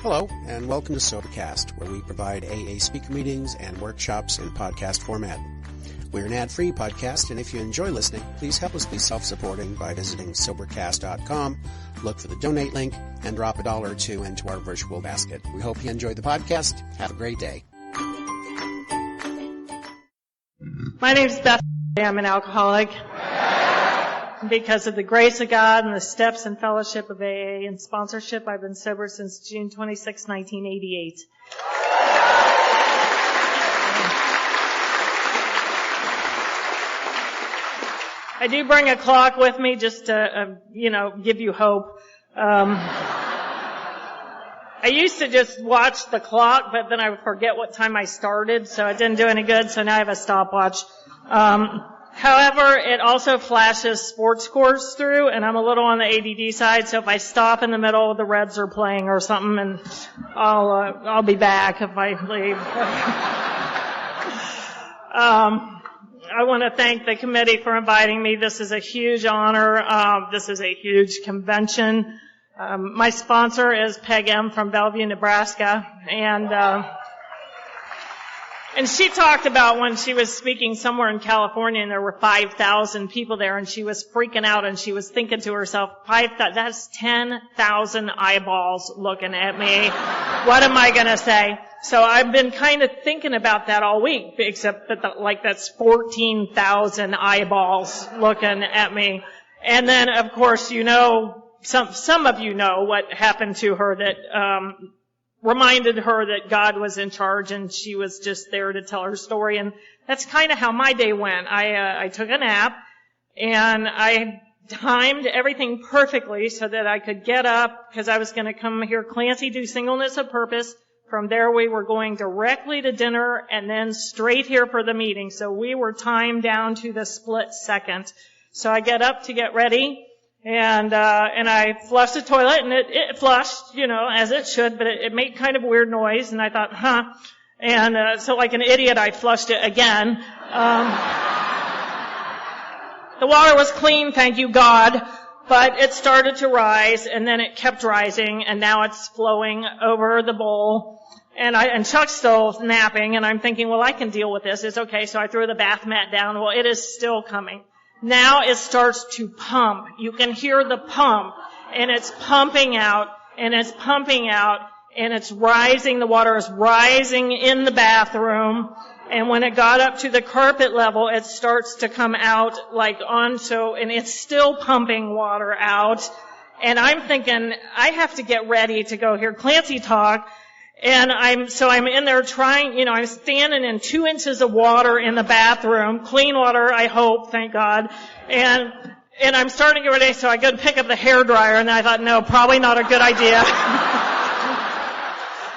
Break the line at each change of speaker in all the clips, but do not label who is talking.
Hello, and welcome to Sobercast, where we provide AA speaker meetings and workshops in podcast format. We're an ad-free podcast, and if you enjoy listening, please help us be self-supporting by visiting Sobercast.com, look for the donate link, and drop $1 or $2 into our virtual basket. We hope you enjoy the podcast. Have a great day.
My name's Beth H. I'm an alcoholic. Because of the grace of God and the steps and fellowship of AA and sponsorship, I've been sober since June 26, 1988. I do bring a clock with me just to, give you hope. I used to just watch the clock, but then I would forget what time I started, so it didn't do any good, so now I have a stopwatch. However, it also flashes sports scores through, and I'm a little on the ADD side, so if I stop in the middle, the Reds are playing or something, and I'll be back if I leave. I want to thank the committee for inviting me. This is a huge honor. This is a huge convention. My sponsor is Peg M from Bellevue, Nebraska, and she talked about when she was speaking somewhere in California and there were 5,000 people there and she was freaking out and she was thinking to herself, that's 10,000 eyeballs looking at me. What am I going to say? So I've been kind of thinking about that all week, except that that's 14,000 eyeballs looking at me. And then, of course, some of you know what happened to her that, reminded her that God was in charge and she was just there to tell her story. And that's kind of how my day went. I took a nap and I timed everything perfectly so that I could get up because I was going to come hear Clancy do Singleness of Purpose. From there we were going directly to dinner and then straight here for the meeting. So we were timed down to the split second. So I get up to get ready. And I flushed the toilet, and it flushed, as it should, but it made kind of a weird noise, and I thought, And, so like an idiot, I flushed it again. The water was clean, thank you God, but it started to rise, and then it kept rising, and now it's flowing over the bowl. And Chuck's still napping, and I'm thinking, well, I can deal with this. It's okay. So I threw the bath mat down. Well, it is still coming. Now it starts to pump. You can hear the pump, and it's pumping out, and it's pumping out, and it's rising. The water is rising in the bathroom, and when it got up to the carpet level, it starts to come out and it's still pumping water out. And I'm thinking, I have to get ready to go hear Clancy talk. And I'm in there trying, I'm standing in 2 inches of water in the bathroom, clean water, I hope, thank God. And I'm starting to get ready, so I go to pick up the hairdryer, and I thought, no, probably not a good idea.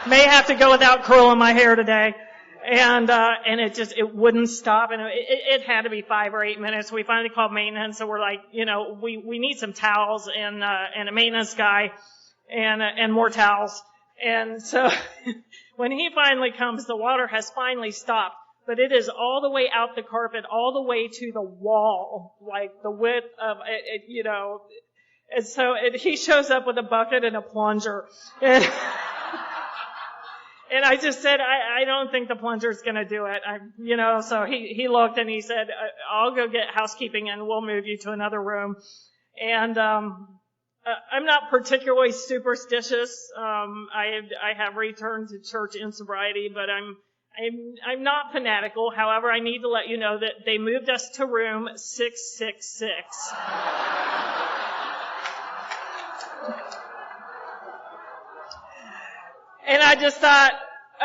May have to go without curling my hair today. And it wouldn't stop, and it had to be 5 or 8 minutes. We finally called maintenance, so we're like, we need some towels and a maintenance guy and more towels. And so when he finally comes, the water has finally stopped, but it is all the way out the carpet, all the way to the wall, like the width of it, And so he shows up with a bucket and a plunger. And I just said, I don't think the plunger's going to do it. So he looked and he said, I'll go get housekeeping and we'll move you to another room. And, I'm not particularly superstitious. I have returned to church in sobriety, but I'm not fanatical. However, I need to let you know that they moved us to room 666. And I just thought,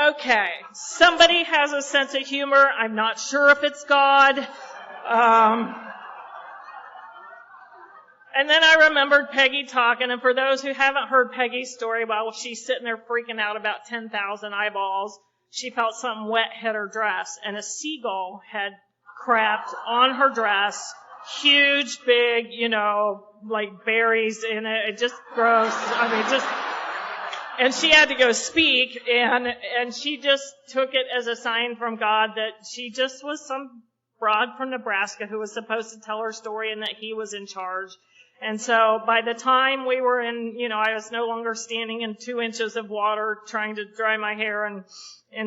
okay, somebody has a sense of humor. I'm not sure if it's God. And then I remembered Peggy talking, and for those who haven't heard Peggy's story, while she's sitting there freaking out about 10,000 eyeballs, she felt something wet hit her dress, and a seagull had crapped on her dress, huge, big, like berries in it. It just gross. And she had to go speak, and she just took it as a sign from God that she just was some broad from Nebraska who was supposed to tell her story and that he was in charge. And so by the time we were in, I was no longer standing in 2 inches of water trying to dry my hair, and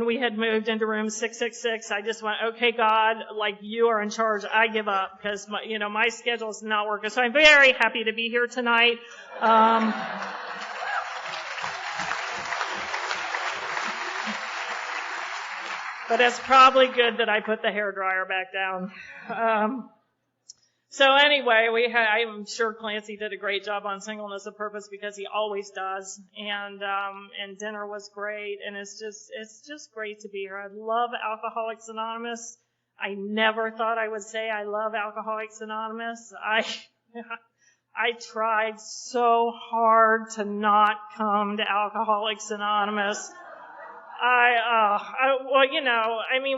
we had moved into room 666. I just went, okay, God, like, you are in charge. I give up, because my schedule is not working. So I'm very happy to be here tonight. But it's probably good that I put the hairdryer back down. So anyway, I'm sure Clancy did a great job on Singleness of Purpose, because he always does. And dinner was great, and it's just great to be here. I love Alcoholics Anonymous. I never thought I would say I love Alcoholics Anonymous. I tried so hard to not come to Alcoholics Anonymous.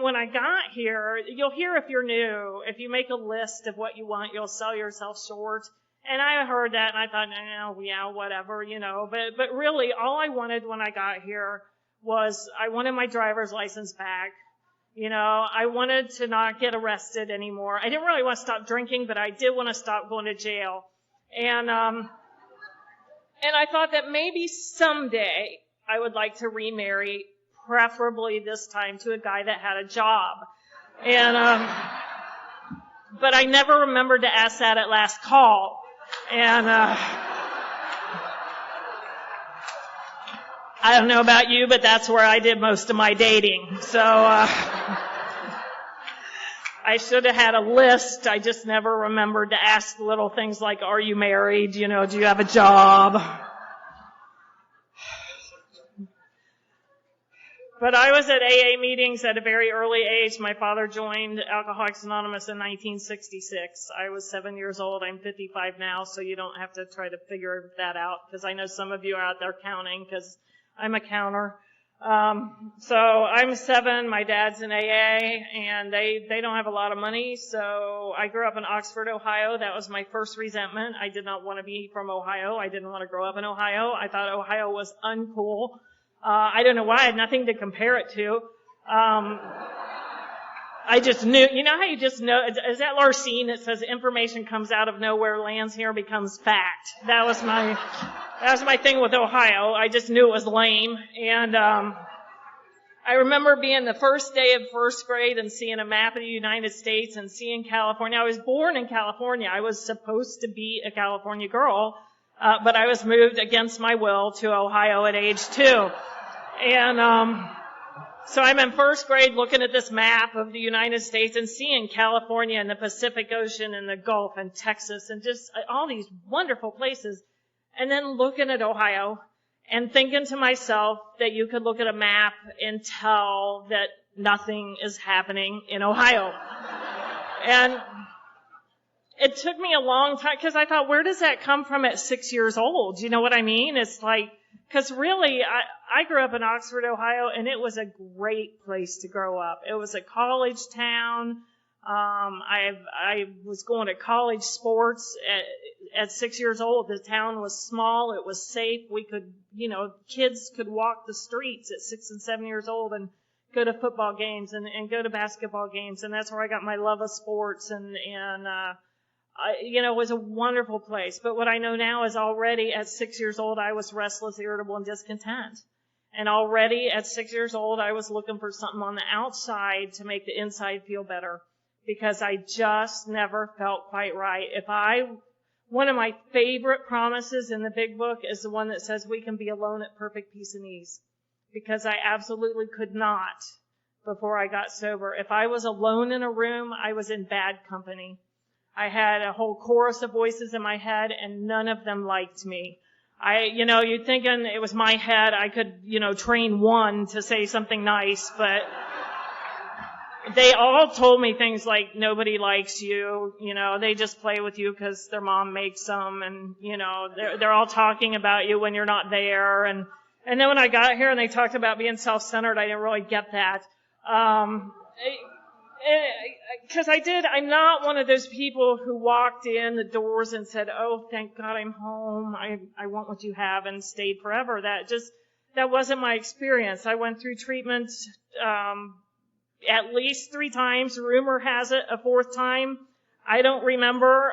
When I got here, you'll hear if you're new, if you make a list of what you want, you'll sell yourself short. And I heard that and I thought, whatever, but really all I wanted when I got here was I wanted my driver's license back. I wanted to not get arrested anymore. I didn't really want to stop drinking, but I did want to stop going to jail. And I thought that maybe someday I would like to remarry, preferably this time to a guy that had a job. And, but I never remembered to ask that at last call. And, I don't know about you, but that's where I did most of my dating. So, I should have had a list. I just never remembered to ask little things like, are you married? Do you have a job? But I was at AA meetings at a very early age. My father joined Alcoholics Anonymous in 1966. I was 7 years old. I'm 55 now, so you don't have to try to figure that out, because I know some of you are out there counting, because I'm a counter. So I'm 7. My dad's in AA, and they don't have a lot of money. So I grew up in Oxford, Ohio. That was my first resentment. I did not want to be from Ohio. I didn't want to grow up in Ohio. I thought Ohio was uncool. I don't know why. I had nothing to compare it to. I just knew, how you just know, is that Larcene that says information comes out of nowhere, lands here, becomes fact? That was my thing with Ohio. I just knew it was lame. And, I remember being the first day of first grade and seeing a map of the United States and seeing California. I was born in California. I was supposed to be a California girl, but I was moved against my will to Ohio at age 2. And so I'm in first grade looking at this map of the United States and seeing California and the Pacific Ocean and the Gulf and Texas and just all these wonderful places. And then looking at Ohio and thinking to myself that you could look at a map and tell that nothing is happening in Ohio. And it took me a long time, because I thought, where does that come from at 6 years old? You know what I mean? It's like, because really, I grew up in Oxford, Ohio, and it was a great place to grow up. It was a college town. I was going to college sports at 6 years old. The town was small. It was safe. We could, kids could walk the streets at 6 and 7 years old and go to football games and go to basketball games. And that's where I got my love of sports it was a wonderful place. But what I know now is already at 6 years old, I was restless, irritable, and discontent. And already at 6 years old, I was looking for something on the outside to make the inside feel better, because I just never felt quite right. One of my favorite promises in the big book is the one that says we can be alone at perfect peace and ease, because I absolutely could not before I got sober. If I was alone in a room, I was in bad company. I had a whole chorus of voices in my head, and none of them liked me. You're thinking it was my head. I could, train one to say something nice, but they all told me things like, nobody likes you, they just play with you because their mom makes them, and, they're all talking about you when you're not there. And then when I got here and they talked about being self-centered, I didn't really get that. Because I'm not one of those people who walked in the doors and said, oh, thank God I'm home. I want what you have, and stayed forever. That wasn't my experience. I went through treatment, at least 3 times. Rumor has it a 4th time. I don't remember.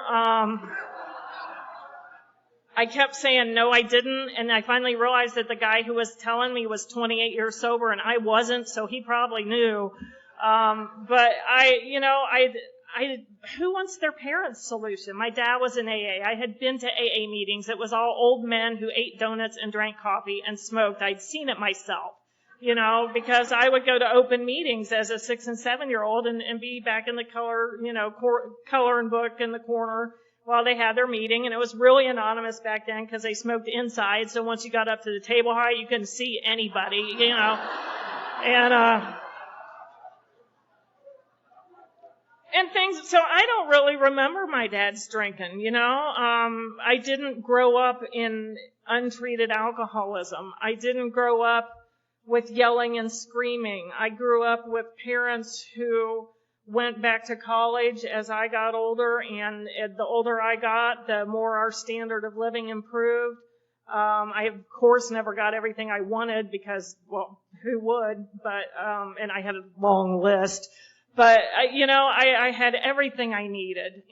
I kept saying, no, I didn't. And I finally realized that the guy who was telling me was 28 years sober and I wasn't, so he probably knew. But who wants their parents' solution? My dad was in AA. I had been to AA meetings. It was all old men who ate donuts and drank coffee and smoked. I'd seen it myself, because I would go to open meetings as a 6 and 7 year old and be back in the coloring book in the corner while they had their meeting. And it was really anonymous back then because they smoked inside. So once you got up to the table height, you couldn't see anybody, And things, so I don't really remember my dad's drinking, I didn't grow up in untreated alcoholism. I didn't grow up with yelling and screaming. I grew up with parents who went back to college as I got older, and the older I got, the more our standard of living improved. I, of course, never got everything I wanted because, well, who would? But, and I had a long list. But, I had everything I needed.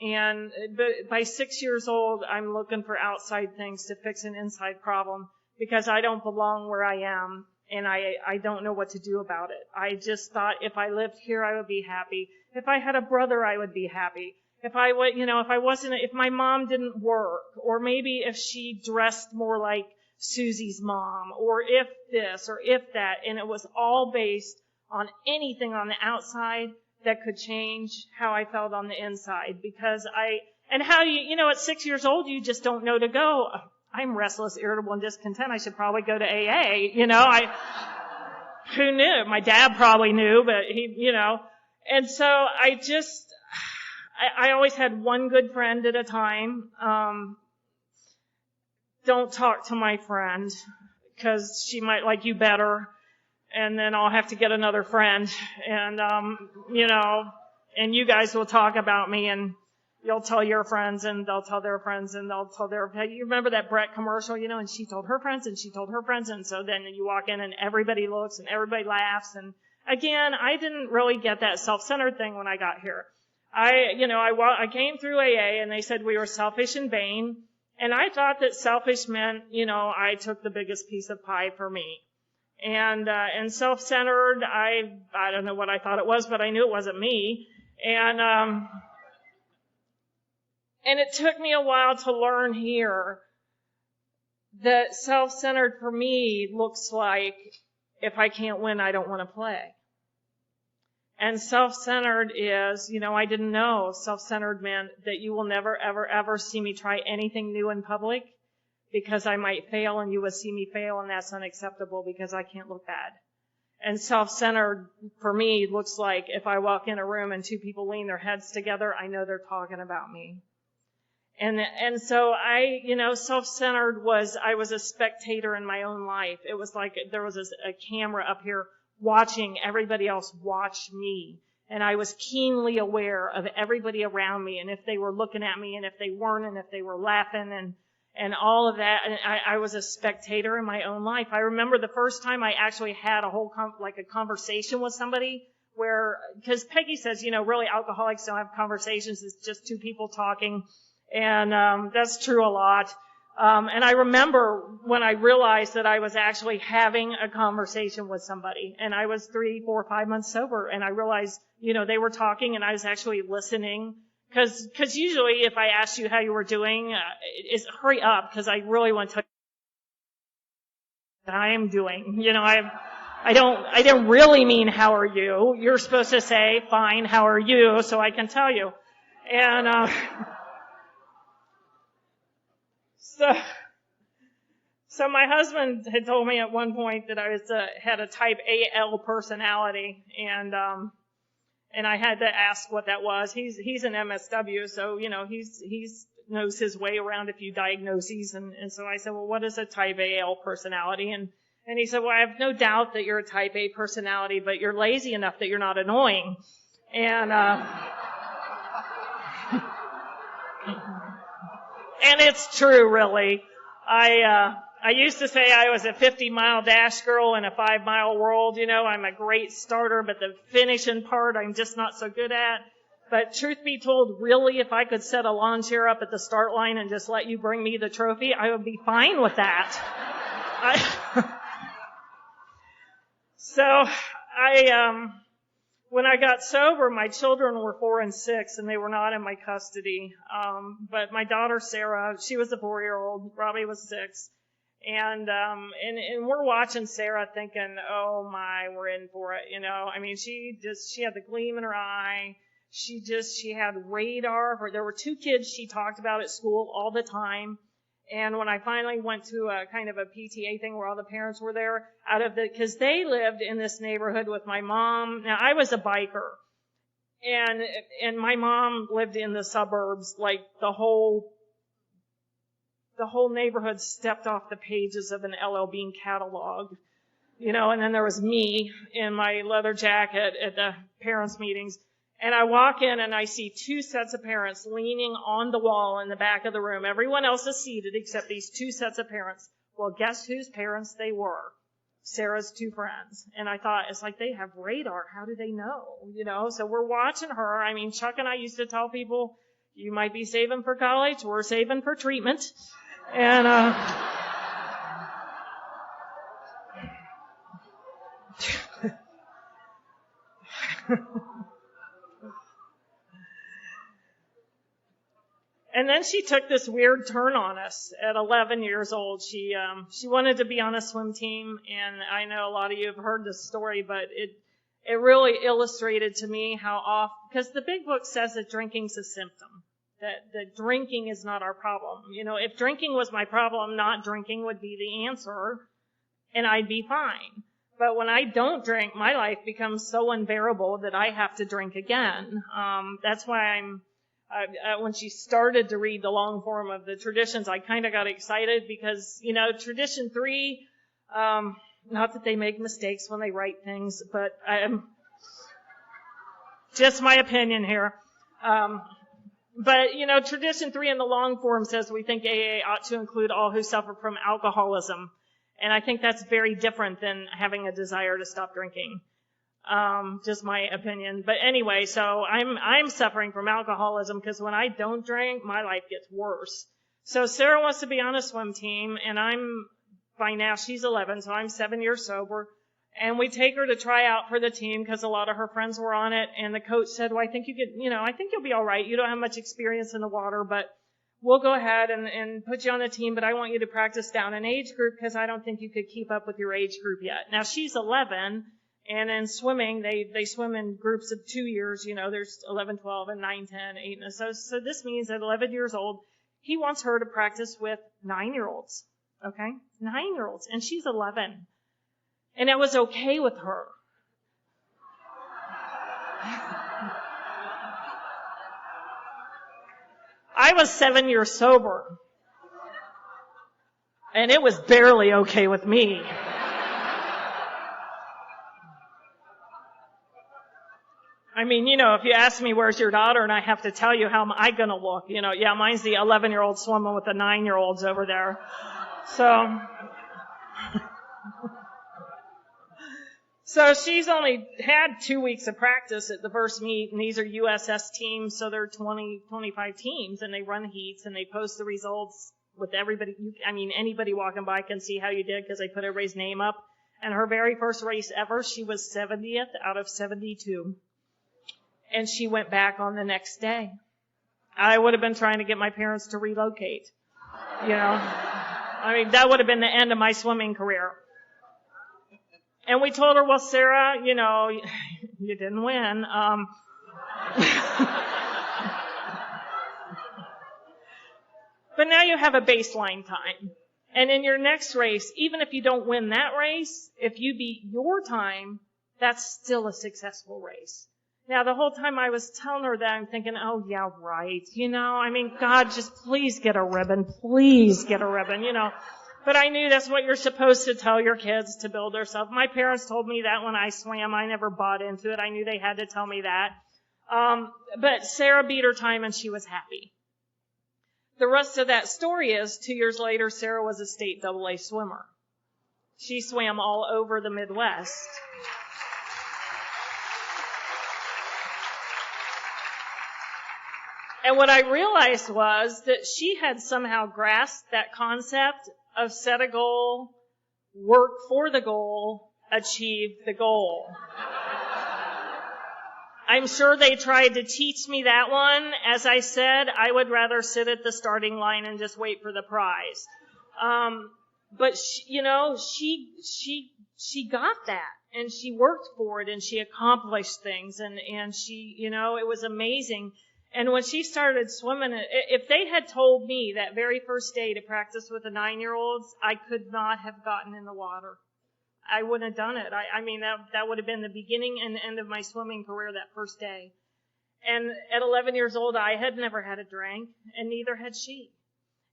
But by 6 years old, I'm looking for outside things to fix an inside problem because I don't belong where I am and I don't know what to do about it. I just thought if I lived here, I would be happy. If I had a brother, I would be happy. If I would, if my mom didn't work, or maybe if she dressed more like Susie's mom, or if this, or if that, and it was all based on anything on the outside that could change how I felt on the inside. Because at 6 years old, you just don't know to go, I'm restless, irritable, and discontent. I should probably go to AA. Who knew? My dad probably knew, but and so I always had one good friend at a time. Don't talk to my friend because she might like you better. And then I'll have to get another friend. And, and you guys will talk about me and you'll tell your friends and they'll tell their friends and they'll tell their, you remember that Brett commercial, and she told her friends and she told her friends. And so then you walk in and everybody looks and everybody laughs. And again, I didn't really get that self-centered thing when I got here. I came through AA and they said we were selfish and vain. And I thought that selfish meant, I took the biggest piece of pie for me. And self-centered, I don't know what I thought it was, but I knew it wasn't me. And it took me a while to learn here that self-centered for me looks like if I can't win, I don't want to play. And self-centered is, I didn't know self-centered meant that you will never, ever, ever see me try anything new in public because I might fail and you will see me fail and that's unacceptable because I can't look bad. And self-centered for me looks like if I walk in a room and two people lean their heads together, I know they're talking about me. And so self-centered I was a spectator in my own life. It was like there was a camera up here watching everybody else watch me. And I was keenly aware of everybody around me and if they were looking at me and if they weren't and if they were laughing and all of that. And I was a spectator in my own life. I remember the first time I actually had a whole a conversation with somebody because Peggy says, really alcoholics don't have conversations. It's just two people talking. And that's true a lot. And I remember when I realized that I was actually having a conversation with somebody. And I was 3, 4, 5 months sober. And I realized, they were talking and I was actually listening. Because usually if I asked you how you were doing, it's hurry up because I really want to tell you what I am doing. I didn't really mean how are you. You're supposed to say, fine, how are you? So I can tell you. And, So my husband had told me at one point that I had a type AL personality, and I had to ask what that was. He's an MSW, so he's knows his way around a few diagnoses, and so I said, well, what is a type AL personality? And he said, well, I have no doubt that you're a type A personality, but you're lazy enough that you're not annoying, and and it's true, really. I used to say I was a 50-mile dash girl in a 5-mile world. I'm a great starter, but the finishing part I'm just not so good at. But truth be told, really, if I could set a lawn chair up at the start line and just let you bring me the trophy, I would be fine with that. When I got sober, my children were 4 and 6, and they were not in my custody. But my daughter, Sarah, she was a 4-year-old. Robbie was 6. And we're watching Sarah thinking, oh my, we're in for it, I mean, she had the gleam in her eye. She had radar. There were 2 kids she talked about at school all the time. And when I finally went to a kind of a PTA thing where all the parents were there, because they lived in this neighborhood with my mom. Now, I was a biker. And my mom lived in the suburbs, like the whole neighborhood stepped off the pages of an LL Bean catalog, and then there was me in my leather jacket at the parents' meetings. And I walk in and I see 2 sets of parents leaning on the wall in the back of the room. Everyone else is seated except these 2 sets of parents. Well, guess whose parents they were? Sarah's 2 friends. And I thought, it's like they have radar. How do they know? So we're watching her. I mean, Chuck and I used to tell people, you might be saving for college. We're saving for treatment. And, and then she took this weird turn on us at 11 years old. She wanted to be on a swim team, and I know a lot of you have heard this story, but it really illustrated to me how off, because the big book says that drinking's a symptom. That drinking is not our problem. If drinking was my problem, not drinking would be the answer, and I'd be fine. But when I don't drink, my life becomes so unbearable that I have to drink again. That's why when she started to read the long form of the traditions, I kind of got excited because, tradition 3, not that they make mistakes when they write things, but just my opinion here. But, tradition 3 in the long form says we think AA ought to include all who suffer from alcoholism. And I think that's very different than having a desire to stop drinking. Just my opinion. But anyway, so I'm suffering from alcoholism because when I don't drink, my life gets worse. So Sarah wants to be on a swim team, and by now she's 11, so I'm 7 years sober. And we take her to try out for the team because a lot of her friends were on it. And the coach said, well, I think you'll be all right. You don't have much experience in the water, but we'll go ahead and put you on the team. But I want you to practice down an age group because I don't think you could keep up with your age group yet. Now she's 11, and in swimming, they swim in groups of 2 years. There's 11, 12, and 9, 10, 8. And so this means at 11 years old, he wants her to practice with 9-year-olds. Okay? 9-year-olds. And she's 11. And it was okay with her. I was 7 years sober. And it was barely okay with me. I mean, if you ask me, where's your daughter, and I have to tell you, how am I going to look? Yeah, mine's the 11-year-old swimming with the 9-year-olds over there. So she's only had 2 weeks of practice at the first meet, and these are USS teams, so there are 20, 25 teams, and they run heats, and they post the results with everybody. Anybody walking by can see how you did because they put everybody's name up. And her very first race ever, she was 70th out of 72. And she went back on the next day. I would have been trying to get my parents to relocate. That would have been the end of my swimming career. And we told her, well, Sarah, you didn't win. But now you have a baseline time. And in your next race, even if you don't win that race, if you beat your time, that's still a successful race. Now, the whole time I was telling her that, I'm thinking, oh, yeah, right. God, just please get a ribbon. Please get a ribbon, But I knew that's what you're supposed to tell your kids to build their self. My parents told me that when I swam. I never bought into it. I knew they had to tell me that. But Sarah beat her time and she was happy. The rest of that story is 2 years later, Sarah was a state AA swimmer. She swam all over the Midwest. And what I realized was that she had somehow grasped that concept of set a goal, work for the goal, achieve the goal. I'm sure they tried to teach me that one. As I said, I would rather sit at the starting line and just wait for the prize. But she got that, and she worked for it, and she accomplished things, and she, it was amazing. And when she started swimming, if they had told me that very first day to practice with the 9-year-olds, I could not have gotten in the water. I wouldn't have done it. I mean, that would have been the beginning and end of my swimming career that first day. And at 11 years old, I had never had a drink, and neither had she.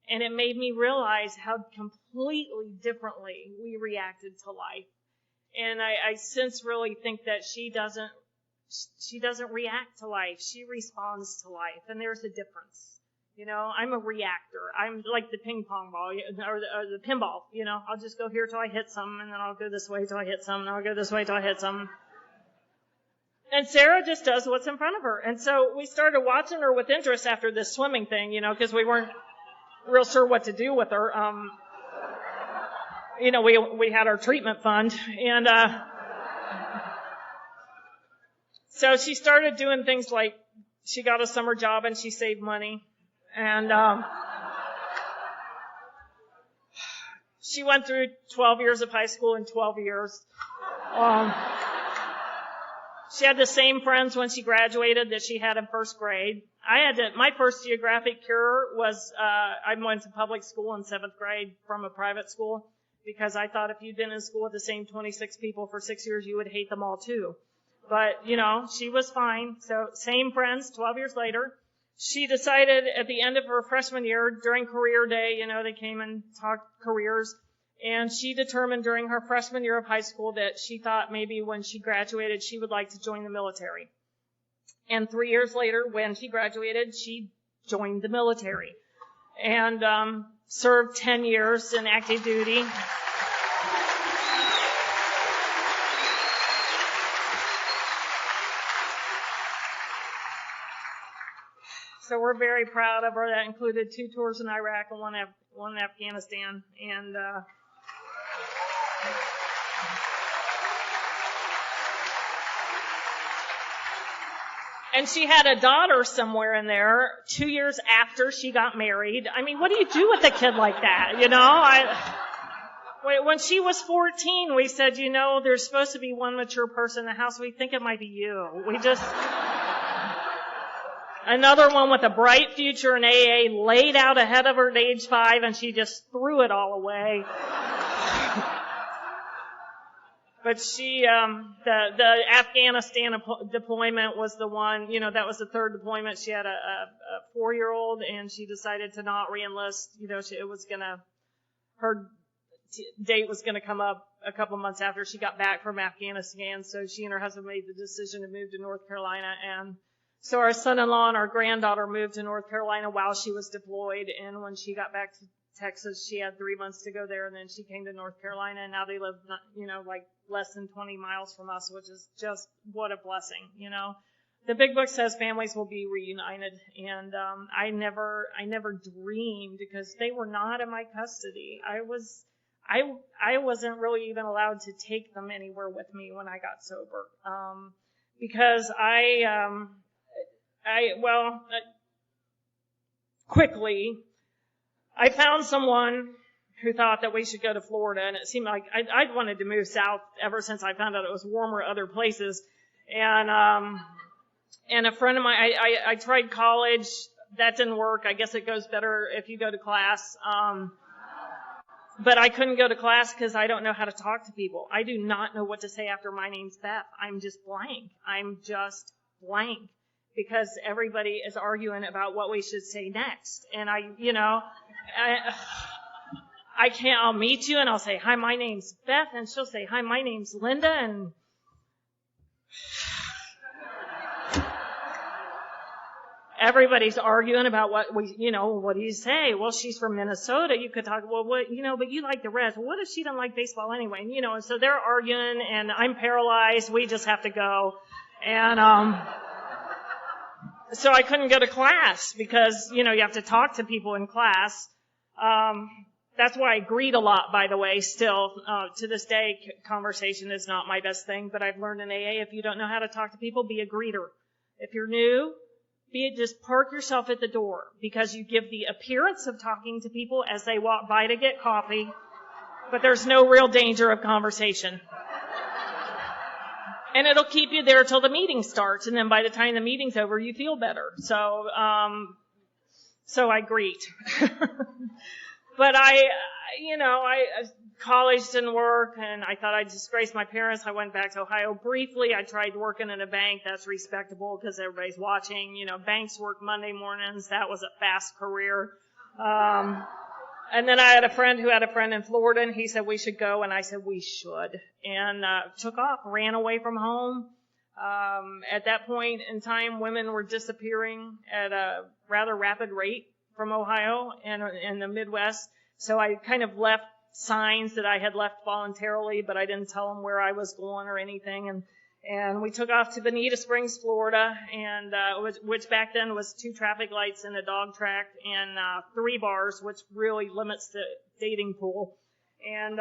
And it made me realize how completely differently we reacted to life. And I since really think that she doesn't react to life. She responds to life, and there's a difference. I'm a reactor. I'm like the ping pong ball, or the pinball, I'll just go here till I hit something, and then I'll go this way till I hit something, and I'll go this way till I hit something. And Sarah just does what's in front of her. And so we started watching her with interest after this swimming thing, because we weren't real sure what to do with her. We had our treatment fund, and so she started doing things like she got a summer job and she saved money. And she went through 12 years of high school in 12 years. She had the same friends when she graduated that she had in first grade. My first geographic cure was, I went to public school in 7th grade from a private school because I thought if you'd been in school with the same 26 people for 6 years, you would hate them all too. But, she was fine. So same friends 12 years later. She decided at the end of her freshman year, during career day, they came and talked careers, and she determined during her freshman year of high school that she thought maybe when she graduated, she would like to join the military. And 3 years later, when she graduated, she joined the military and served 10 years in active duty. So we're very proud of her. That included 2 tours in Iraq and one in Afghanistan. And she had a daughter somewhere in there 2 years after she got married. I mean, what do you do with a kid like that, When she was 14, we said, there's supposed to be one mature person in the house. We think it might be you. Another one with a bright future in AA laid out ahead of her at age 5, and she just threw it all away. But she, the Afghanistan deployment was the one, that was the third deployment. She had a 4-year-old, and she decided to not re-enlist. Her date was gonna come up a couple months after she got back from Afghanistan. So she and her husband made the decision to move to North Carolina, and so our son-in-law and our granddaughter moved to North Carolina while she was deployed, and when she got back to Texas, she had 3 months to go there, and then she came to North Carolina, and now they live, like less than 20 miles from us, which is just what a blessing, The Big Book says families will be reunited, and I never dreamed, because they were not in my custody. I wasn't really even allowed to take them anywhere with me when I got sober, because quickly, I found someone who thought that we should go to Florida, and it seemed like I'd wanted to move south ever since I found out it was warmer other places. And a friend of mine, I tried college. That didn't work. I guess it goes better if you go to class. But I couldn't go to class because I don't know how to talk to people. I do not know what to say after my name's Beth. I'm just blank. Because everybody is arguing about what we should say next. And I can't, I'll meet you and I'll say, hi, my name's Beth. And she'll say, hi, my name's Linda. And everybody's arguing about what do you say? Well, she's from Minnesota. You could talk, but you like the Reds. Well, what if she doesn't like baseball anyway? And so they're arguing, and I'm paralyzed. We just have to go. And, so I couldn't go to class because, you have to talk to people in class. That's why I greet a lot, by the way, still. To this day, conversation is not my best thing, but I've learned in AA, if you don't know how to talk to people, be a greeter. If you're new, just park yourself at the door, because you give the appearance of talking to people as they walk by to get coffee, but there's no real danger of conversation. And it'll keep you there till the meeting starts, and then by the time the meeting's over, you feel better. So I greet. But college didn't work, and I thought I'd disgrace my parents. I went back to Ohio briefly. I tried working in a bank. That's respectable because everybody's watching. Banks work Monday mornings. That was a fast career. And then I had a friend who had a friend in Florida, and he said we should go, and I said we should. And took off, ran away from home. At that point in time, women were disappearing at a rather rapid rate from Ohio and in the Midwest. So I kind of left signs that I had left voluntarily, but I didn't tell them where I was going or anything. And we took off to Bonita Springs, Florida, and which back then was 2 traffic lights and a dog track and 3 bars, which really limits the dating pool. And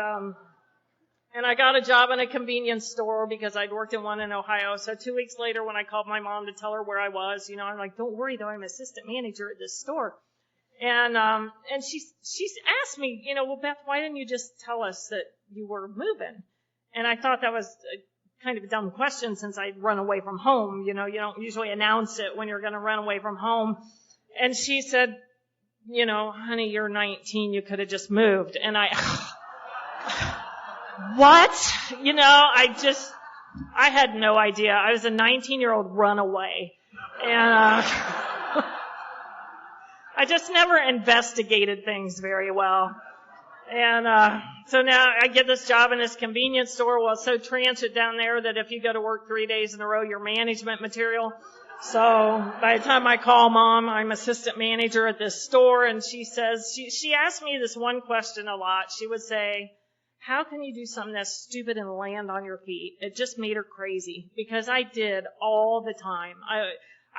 I got a job in a convenience store because I'd worked in one in Ohio. So 2 weeks later, when I called my mom to tell her where I was, I'm like, don't worry though, I'm assistant manager at this store. And she's asked me, well, Beth, why didn't you just tell us that you were moving? And I thought that was kind of a dumb question since I'd run away from home. You don't usually announce it when you're going to run away from home. And she said, honey, you're 19. You could have just moved. And what? I had no idea. I was a 19-year-old runaway. And, I just never investigated things very well. And so now I get this job in this convenience store. Well, it's so transit down there that if you go to work 3 days in a row, you're management material. So by the time I call Mom, I'm assistant manager at this store, and she says, she asked me this one question a lot. She would say, how can you do something that's stupid and land on your feet? It just made her crazy because I did all the time.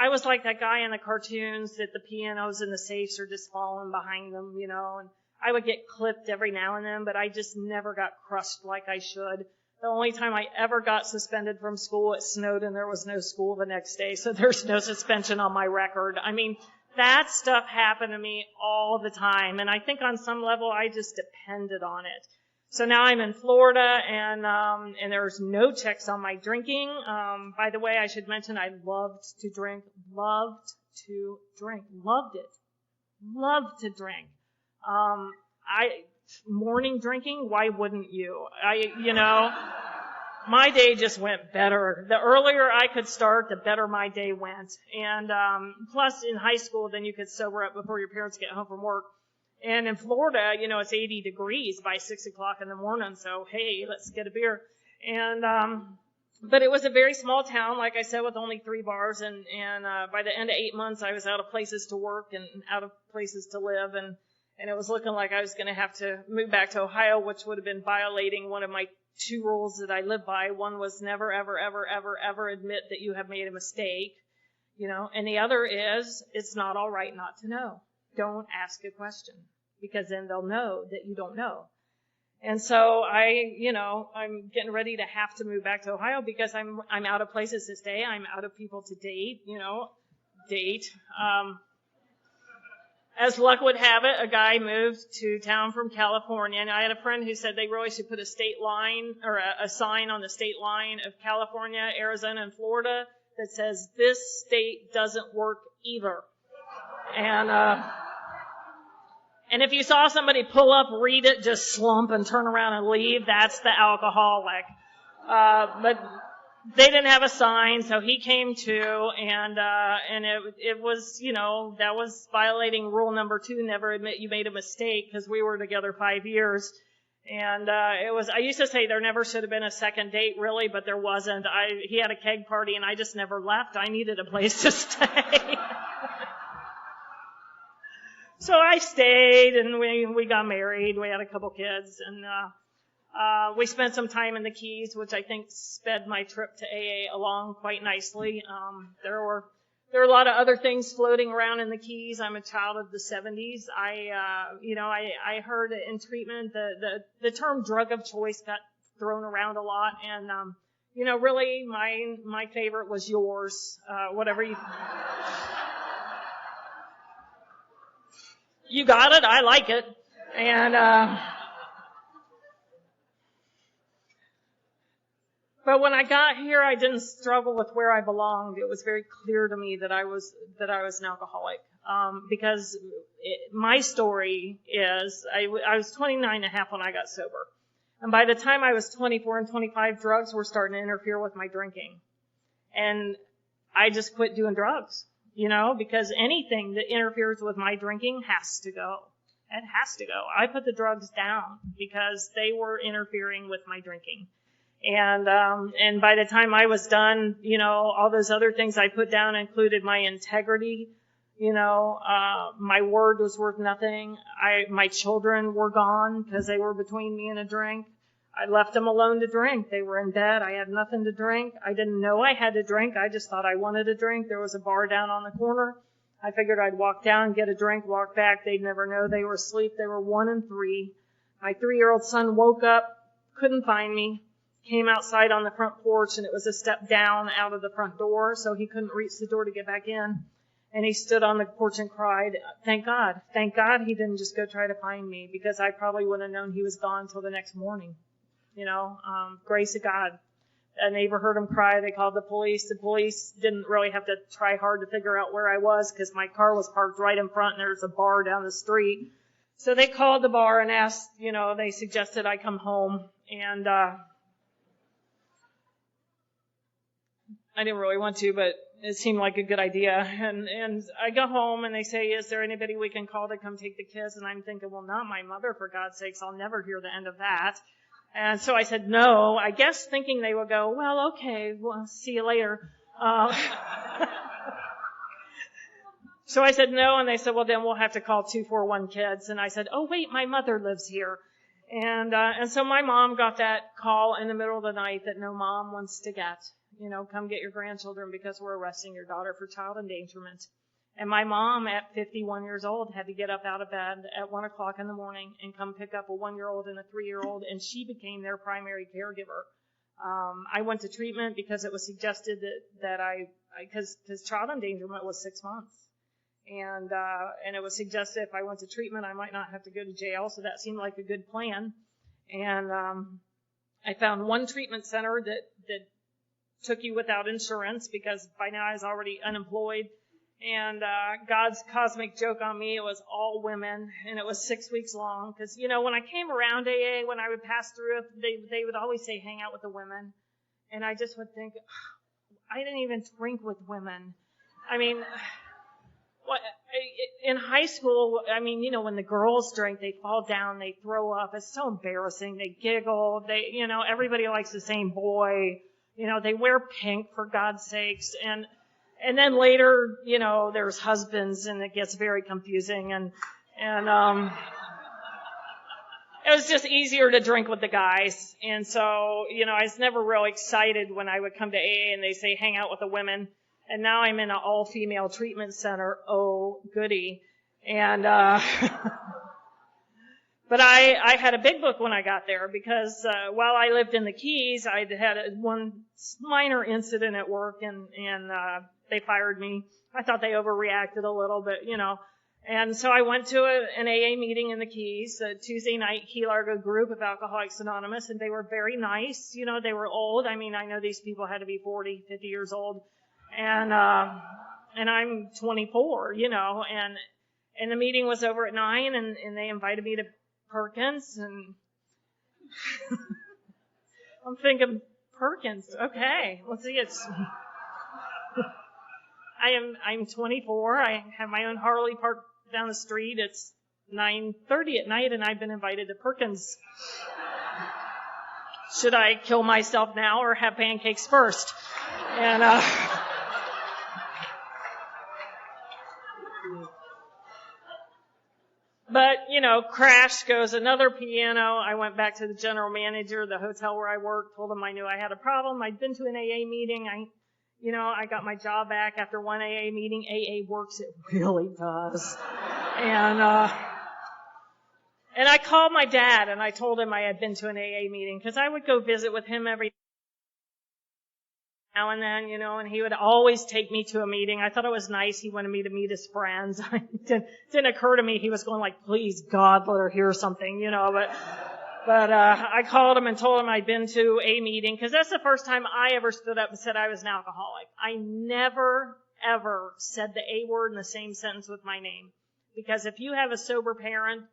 I was like that guy in the cartoons that the pianos and the safes are just falling behind them, and I would get clipped every now and then, but I just never got crushed like I should. The only time I ever got suspended from school, it snowed and there was no school the next day, so there's no suspension on my record. I mean, that stuff happened to me all the time, and I think on some level I just depended on it. So now I'm in Florida, and there's no checks on my drinking. By the way, I should mention I loved to drink. Loved to drink. Morning drinking, why wouldn't you? My day just went better. The earlier I could start, the better my day went. And plus in high school, then you could sober up before your parents get home from work. And in Florida, it's 80 degrees by 6 o'clock in the morning. So, hey, let's get a beer. And, but it was a very small town, like I said, with only 3 bars. And by the end of 8 months, I was out of places to work and out of places to live. And it was looking like I was going to have to move back to Ohio, which would have been violating one of my 2 rules that I live by. One was never, ever, ever, ever, ever admit that you have made a mistake, and the other is it's not all right not to know. Don't ask a question, because then they'll know that you don't know. And so I'm getting ready to have to move back to Ohio because I'm out of places to stay. I'm out of people to date, As luck would have it, a guy moved to town from California, and I had a friend who said they really should put a state line or a sign on the state line of California, Arizona, and Florida that says this state doesn't work either. And if you saw somebody pull up, read it, just slump and turn around and leave, that's the alcoholic. But they didn't have a sign, so he came to, and it was, that was violating rule number 2, never admit you made a mistake, because we were together 5 years. And I used to say there never should have been a second date, really, but there wasn't. He had a keg party, and I just never left. I needed a place to stay. So I stayed, and we got married. We had a couple kids, and we spent some time in the Keys, which I think sped my trip to AA along quite nicely. There There are a lot of other things floating around in the Keys. I'm a child of the 70s. I heard in treatment the term drug of choice got thrown around a lot, and really my favorite was yours. Whatever you got it. I like it, and. But when I got here, I didn't struggle with where I belonged. It was very clear to me that I was an alcoholic. Because my story is, I was 29 and a half when I got sober. And by the time I was 24 and 25, drugs were starting to interfere with my drinking. And I just quit doing drugs, because anything that interferes with my drinking has to go. It has to go. I put the drugs down because they were interfering with my drinking. And by the time I was done, all those other things I put down included my integrity. My word was worth nothing. My children were gone because they were between me and a drink. I left them alone to drink. They were in bed. I had nothing to drink. I didn't know I had to drink. I just thought I wanted a drink. There was a bar down on the corner. I figured I'd walk down, get a drink, walk back. They'd never know. They were asleep. They were 1 and 3. My 3-year-old son woke up, couldn't find me. Came outside on the front porch, and it was a step down out of the front door, so he couldn't reach the door to get back in. And he stood on the porch and cried, thank God he didn't just go try to find me, because I probably wouldn't have known he was gone until the next morning. Grace of God. A neighbor heard him cry. They called the police. The police didn't really have to try hard to figure out where I was, because my car was parked right in front, and there's a bar down the street. So they called the bar and asked, they suggested I come home, and I didn't really want to, but it seemed like a good idea. And I go home, and they say, is there anybody we can call to come take the kids? And I'm thinking, well, not my mother, for God's sakes. I'll never hear the end of that. And so I said no, I guess thinking they would go, well, okay, well, see you later. So I said no, and they said, well, then we'll have to call 241 Kids. And I said, oh, wait, my mother lives here. And so my mom got that call in the middle of the night that no mom wants to get. Come get your grandchildren because we're arresting your daughter for child endangerment. And my mom, at 51 years old, had to get up out of bed at 1 o'clock in the morning and come pick up a 1-year-old and a 3-year-old, and she became their primary caregiver. I went to treatment because it was suggested because child endangerment was 6 months. And it was suggested if I went to treatment, I might not have to go to jail, so that seemed like a good plan. And I found one treatment center that took you without insurance, because by now I was already unemployed. And God's cosmic joke on me, it was all women, and it was 6 weeks long. Because, when I came around AA, when I would pass through it, they would always say, hang out with the women. And I just would think, I didn't even drink with women. I mean, in high school, when the girls drink, they fall down, they throw up. It's so embarrassing. They giggle. Everybody likes the same boy. They wear pink, for God's sakes. And then later, there's husbands, and it gets very confusing. And it was just easier to drink with the guys. And so, I was never real excited when I would come to AA and they say, hang out with the women. And now I'm in an all-female treatment center. Oh, goody. And, but I had a big book when I got there, because while I lived in the Keys, I'd had one minor incident at work, and they fired me. I thought they overreacted a little bit, And so I went to an AA meeting in the Keys, a Tuesday night Key Largo group of Alcoholics Anonymous, and they were very nice. They were old. I know these people had to be 40, 50 years old. And I'm 24, and the meeting was over at 9, and they invited me to Perkins, and I'm thinking, Perkins, okay, let's see, I'm 24, I have my own Harley parked down the street, it's 9:30 at night, and I've been invited to Perkins. Should I kill myself now or have pancakes first? And, but, crash goes another piano. I went back to the general manager of the hotel where I worked, told him I knew I had a problem. I'd been to an AA meeting. I got my job back after one AA meeting. AA works, it really does. And I called my dad and I told him I had been to an AA meeting because I would go visit with him every now and then, and he would always take me to a meeting. I thought it was nice. He wanted me to meet his friends. It didn't occur to me he was going like, please God, let her hear something, but I called him and told him I'd been to a meeting because that's the first time I ever stood up and said I was an alcoholic. I never, ever said the A word in the same sentence with my name. Because if you have a sober parent,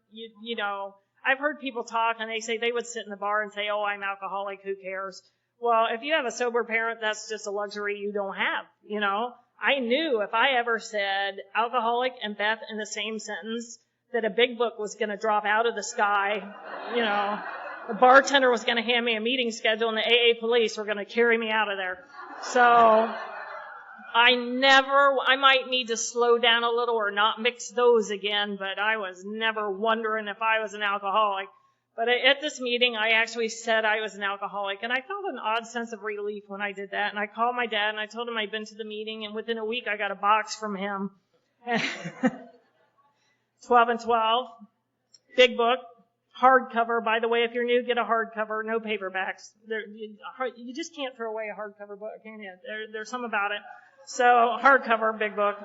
I've heard people talk and they say they would sit in the bar and say, oh, I'm alcoholic, who cares? Well, if you have a sober parent, that's just a luxury you don't have, I knew if I ever said alcoholic and Beth in the same sentence, that a big book was going to drop out of the sky, the bartender was going to hand me a meeting schedule and the AA police were going to carry me out of there. So I might need to slow down a little or not mix those again, but I was never wondering if I was an alcoholic. But at this meeting, I actually said I was an alcoholic, and I felt an odd sense of relief when I did that. And I called my dad, and I told him I'd been to the meeting, and within a week, I got a box from him. 12 and 12, big book, hardcover. By the way, if you're new, get a hardcover, no paperbacks. You just can't throw away a hardcover book, can you? There's something about it. So, hardcover, big book.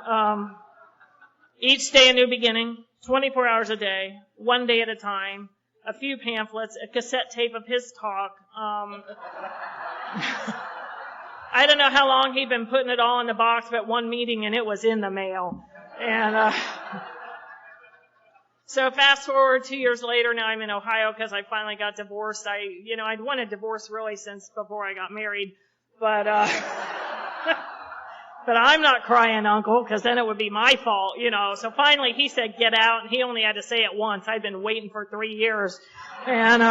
Each day a new beginning, 24 hours a day, one day at a time. A few pamphlets, a cassette tape of his talk. I don't know how long he'd been putting it all in the box, but one meeting and it was in the mail. And so fast forward 2 years later, now I'm in Ohio because I finally got divorced. I'd wanted divorce really since before I got married, but but I'm not crying, Uncle, because then it would be my fault, So finally he said, get out, and he only had to say it once. I'd been waiting for 3 years. And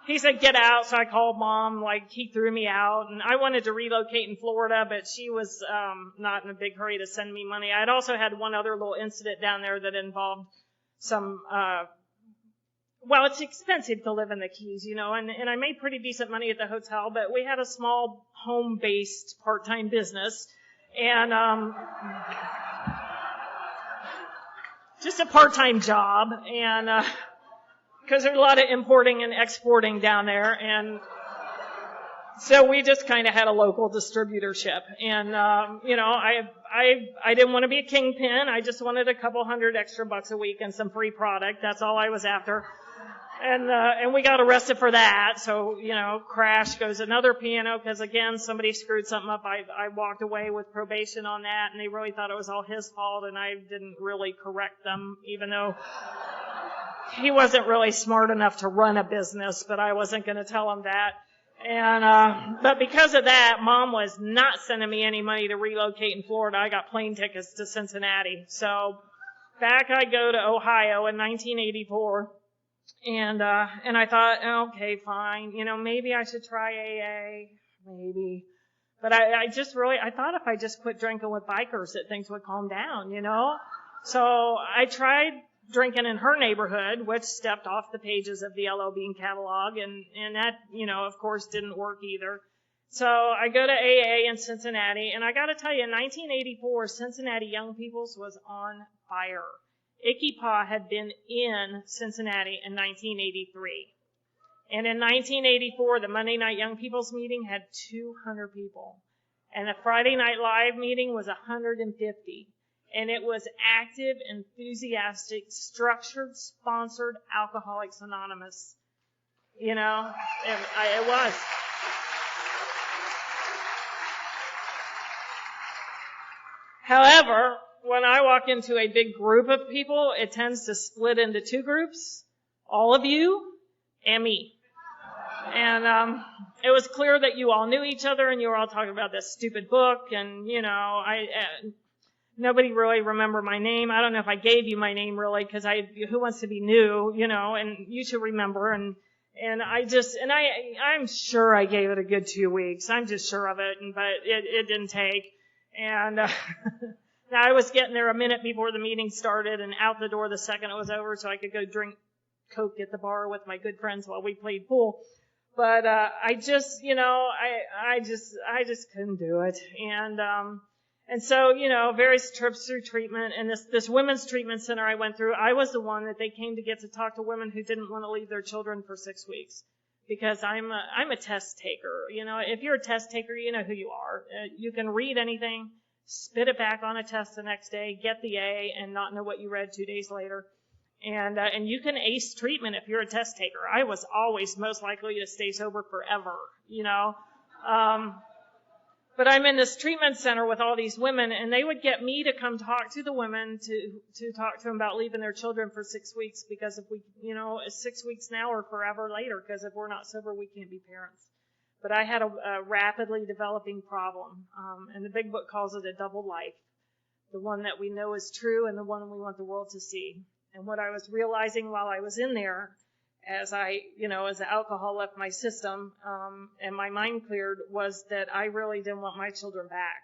he said, get out, so I called Mom, he threw me out. And I wanted to relocate in Florida, but she was not in a big hurry to send me money. I'd also had one other little incident down there that involved some, it's expensive to live in the Keys, and I made pretty decent money at the hotel, but we had a small home-based part-time business. And just a part-time job, and because there's a lot of importing and exporting down there, and so we just kind of had a local distributorship. And I didn't want to be a kingpin. I just wanted a couple $100 extra a week and some free product. That's all I was after. And we got arrested for that. So, crash goes another piano because again, somebody screwed something up. I walked away with probation on that and they really thought it was all his fault and I didn't really correct them, even though he wasn't really smart enough to run a business, but I wasn't going to tell him that. And, but because of that, Mom was not sending me any money to relocate in Florida. I got plane tickets to Cincinnati. So back I go to Ohio in 1984. And I thought, okay, fine, maybe I should try AA, maybe. But I thought if I just quit drinking with bikers that things would calm down, So I tried drinking in her neighborhood, which stepped off the pages of the L.O. Bean catalog, and that, of course didn't work either. So I go to AA in Cincinnati, and I gotta tell you, in 1984, Cincinnati Young People's was on fire. Icky Pa had been in Cincinnati in 1983. And in 1984, the Monday Night Young People's meeting had 200 people. And the Friday Night Live meeting was 150. And it was active, enthusiastic, structured, sponsored Alcoholics Anonymous. It was. However, when I walk into a big group of people, it tends to split into two groups. All of you and me. And it was clear that you all knew each other and you were all talking about this stupid book. And, nobody really remembered my name. I don't know if I gave you my name really because who wants to be new, and you should remember. And I'm sure I gave it a good 2 weeks. I'm just sure of it. But it didn't take. And, now I was getting there a minute before the meeting started and out the door the second it was over so I could go drink Coke at the bar with my good friends while we played pool. But I just, I just couldn't do it. And so, various trips through treatment, and this women's treatment center I went through, I was the one that they came to get to talk to women who didn't want to leave their children for 6 weeks. Because I'm a test taker. If you're a test taker, you know who you are. You can read anything, spit it back on a test the next day, get the A, and not know what you read 2 days later. And you can ace treatment if you're a test taker. I was always most likely to stay sober forever, But I'm in this treatment center with all these women, and they would get me to come talk to the women to talk to them about leaving their children for 6 weeks, because if we, 6 weeks now or forever later, because if we're not sober, we can't be parents. But I had a rapidly developing problem, and the big book calls it a double life. The one that we know is true and the one we want the world to see. And what I was realizing while I was in there, as the alcohol left my system, and my mind cleared, was that I really didn't want my children back.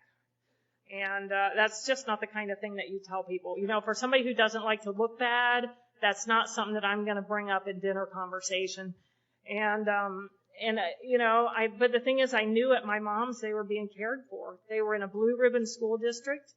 And, that's just not the kind of thing that you tell people. For somebody who doesn't like to look bad, that's not something that I'm going to bring up in dinner conversation. But the thing is, I knew at my mom's they were being cared for. They were in a blue ribbon school district.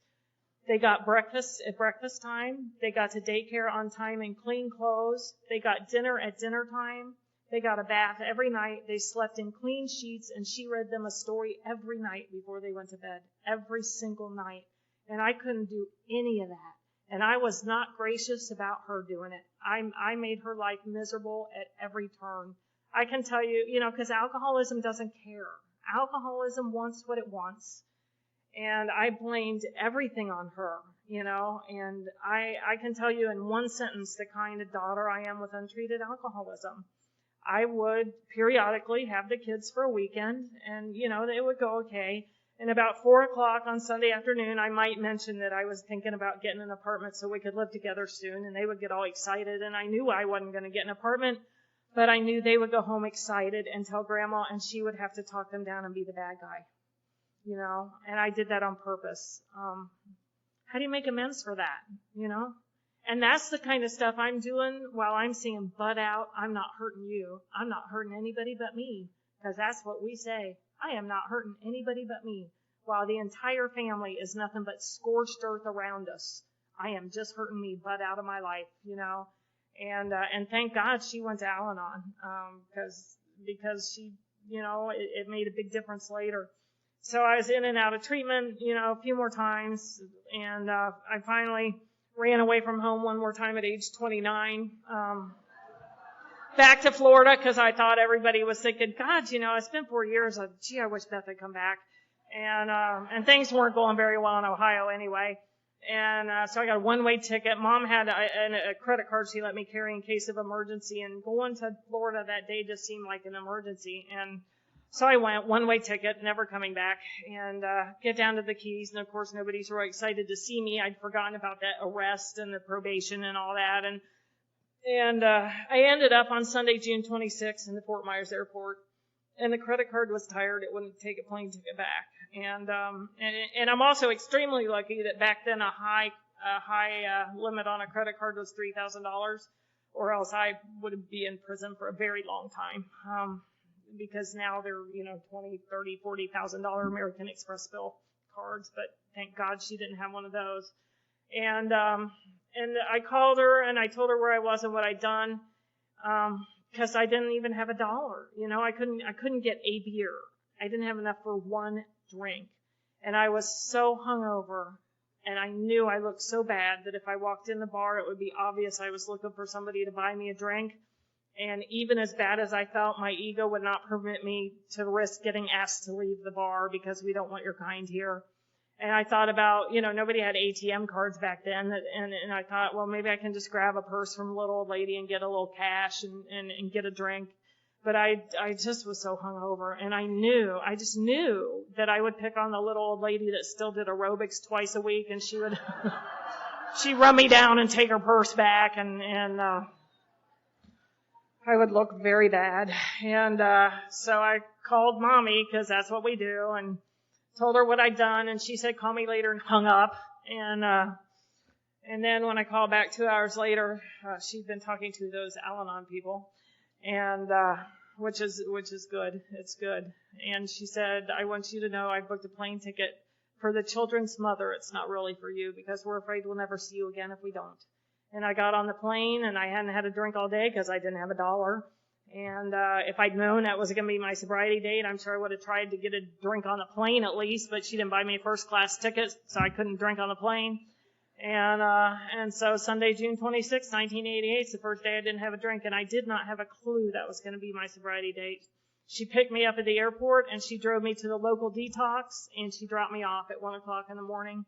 They got breakfast at breakfast time. They got to daycare on time in clean clothes. They got dinner at dinner time. They got a bath every night. They slept in clean sheets, and she read them a story every night before they went to bed, every single night. And I couldn't do any of that. And I was not gracious about her doing it. I made her life miserable at every turn. I can tell you, because alcoholism doesn't care. Alcoholism wants what it wants. And I blamed everything on her, and I can tell you in one sentence the kind of daughter I am with untreated alcoholism. I would periodically have the kids for a weekend, and, they would go okay. And about 4 o'clock on Sunday afternoon, I might mention that I was thinking about getting an apartment so we could live together soon, and they would get all excited, and I knew I wasn't going to get an apartment, but I knew they would go home excited and tell Grandma, and she would have to talk them down and be the bad guy. And I did that on purpose. How do you make amends for that, And that's the kind of stuff I'm doing while I'm saying, butt out, I'm not hurting you. I'm not hurting anybody but me, because that's what we say. I am not hurting anybody but me, while the entire family is nothing but scorched earth around us. I am just hurting me, butt out of my life, And thank God she went to Al-Anon, because she, it made a big difference later. So I was in and out of treatment, a few more times, and I finally ran away from home one more time at age 29, back to Florida, because I thought everybody was thinking, God, it's been 4 years. Gee, I wish Beth had come back. And things weren't going very well in Ohio anyway. And so I got a one-way ticket. Mom had a credit card she let me carry in case of emergency, and going to Florida that day just seemed like an emergency. And so I went, one-way ticket, never coming back, and get down to the Keys, and of course nobody's really excited to see me. I'd forgotten about that arrest and the probation and all that, and I ended up on Sunday, June 26th in the Fort Myers airport, and the credit card was tired. It wouldn't take a plane ticket back, and I'm also extremely lucky that back then a high limit on a credit card was $3,000, or else I would be in prison for a very long time. Because now they're, $20,000, $30,000, $40,000 American Express bill cards, but thank God she didn't have one of those. And I called her and I told her where I was and what I'd done, because I didn't even have $1. I couldn't get a beer. I didn't have enough for one drink. And I was so hungover, and I knew I looked so bad that if I walked in the bar, it would be obvious I was looking for somebody to buy me a drink. And even as bad as I felt, my ego would not permit me to risk getting asked to leave the bar, because we don't want your kind here. And I thought about, nobody had ATM cards back then. And I thought, well, maybe I can just grab a purse from a little old lady and get a little cash and get a drink. But I just was so hungover. And I just knew that I would pick on the little old lady that still did aerobics twice a week. And she would, she'd run me down and take her purse back, and I would look very bad. And so I called Mommy, because that's what we do, and told her what I'd done, and she said, call me later, and hung up. And then when I called back 2 hours later, she'd been talking to those Al-Anon people. And which is good. It's good. And she said, I want you to know I booked a plane ticket for the children's mother. It's not really for you because we're afraid we'll never see you again if we don't. And I got on the plane and I hadn't had a drink all day because I didn't have $1. And if I'd known that was going to be my sobriety date, I'm sure I would have tried to get a drink on the plane at least, but she didn't buy me a first class ticket, so I couldn't drink on the plane. And so Sunday, June 26, 1988 is the first day I didn't have a drink, and I did not have a clue that was going to be my sobriety date. She picked me up at the airport and she drove me to the local detox and she dropped me off at 1 o'clock in the morning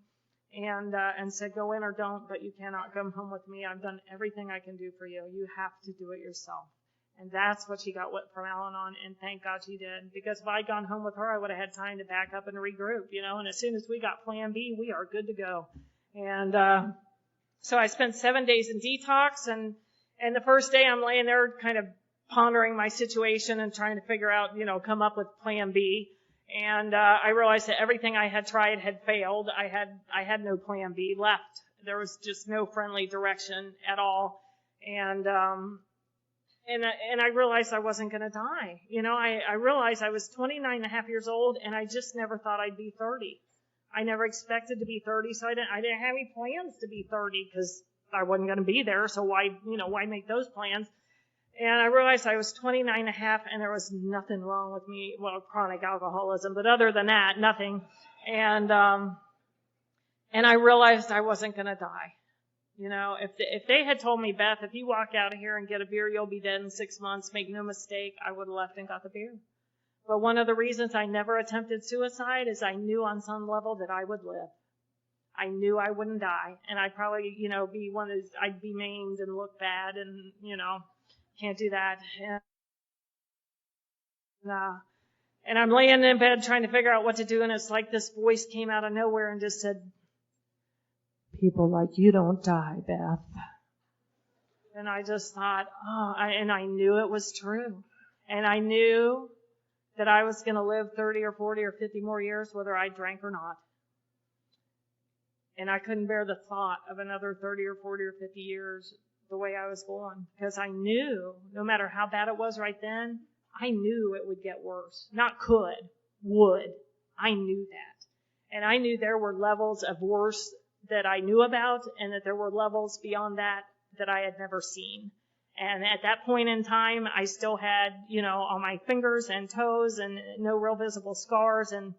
and said, go in or don't, but you cannot come home with me. I've done everything I can do for you. You have to do it yourself. And that's what she got from Al-Anon, and thank God she did. Because if I'd gone home with her, I would have had time to back up and regroup, and as soon as we got plan B, we are good to go. And so I spent 7 days in detox, and the first day I'm laying there kind of pondering my situation and trying to figure out, come up with plan B. And I realized that everything I had tried had failed. I had no plan B left. There was just no friendly direction at all. And I realized I wasn't going to die. I realized I was 29 and a half years old, and I just never thought I'd be 30. I never expected to be 30, so I didn't have any plans to be 30 because I wasn't going to be there. So why make those plans? And I realized I was 29 and a half, and there was nothing wrong with me. Well, chronic alcoholism, but other than that, nothing. And I realized I wasn't going to die. If they had told me, Beth, if you walk out of here and get a beer, you'll be dead in 6 months, make no mistake, I would have left and got the beer. But one of the reasons I never attempted suicide is I knew on some level that I would live. I knew I wouldn't die. And I'd probably, be one of those, I'd be maimed and look bad and, can't do that. And I'm laying in bed trying to figure out what to do, and it's like this voice came out of nowhere and just said, people like you don't die, Beth. And I just thought, and I knew it was true. And I knew that I was going to live 30 or 40 or 50 more years, whether I drank or not. And I couldn't bear the thought of another 30 or 40 or 50 years the way I was going, because I knew no matter how bad it was right then, I knew it would get worse. Not could, would. I knew that. And I knew there were levels of worse that I knew about, and that there were levels beyond that I had never seen. And at that point in time, I still had, on my fingers and toes and no real visible scars, and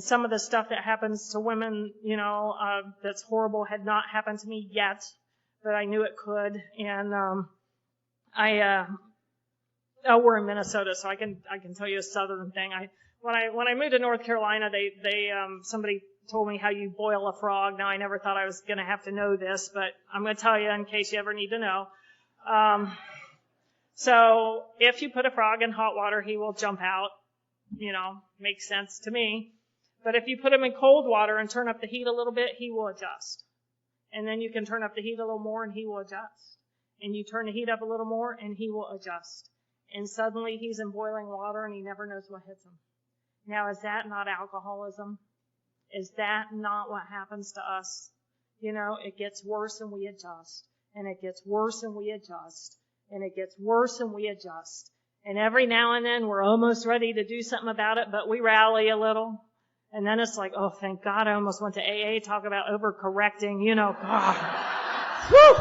some of the stuff that happens to women, that's horrible had not happened to me yet, but I knew it could. And we're in Minnesota, so I can tell you a southern thing. When I moved to North Carolina, somebody told me how you boil a frog. Now, I never thought I was going to have to know this, but I'm going to tell you in case you ever need to know. So if you put a frog in hot water, he will jump out. Makes sense to me. But if you put him in cold water and turn up the heat a little bit, he will adjust. And then you can turn up the heat a little more and he will adjust. And you turn the heat up a little more and he will adjust. And suddenly he's in boiling water and he never knows what hits him. Now, is that not alcoholism? Is that not what happens to us? It gets worse and we adjust. And it gets worse and we adjust. And it gets worse and we adjust. And every now and then we're almost ready to do something about it, but we rally a little. And then it's like, oh, thank God I almost went to AA, talk about overcorrecting, God. Whew!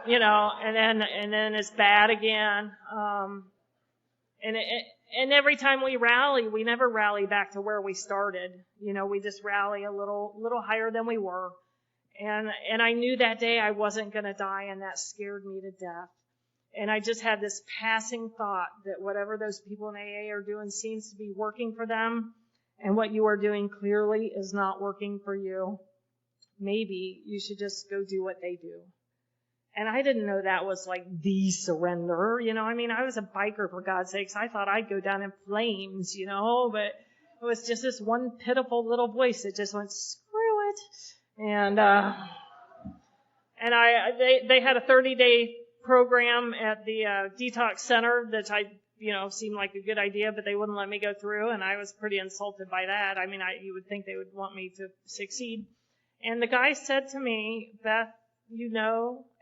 And then it's bad again. And every time we rally, we never rally back to where we started. We just rally a little higher than we were. And I knew that day I wasn't going to die, and that scared me to death. And I just had this passing thought that whatever those people in AA are doing seems to be working for them, and what you are doing clearly is not working for you. Maybe you should just go do what they do. And I didn't know that was like the surrender, I was a biker, for God's sakes. I thought I'd go down in flames, but it was just this one pitiful little voice that just went, screw it. And they had a 30-day program at the detox center that seemed like a good idea, but they wouldn't let me go through, and I was pretty insulted by that. You would think they would want me to succeed. And the guy said to me, Beth,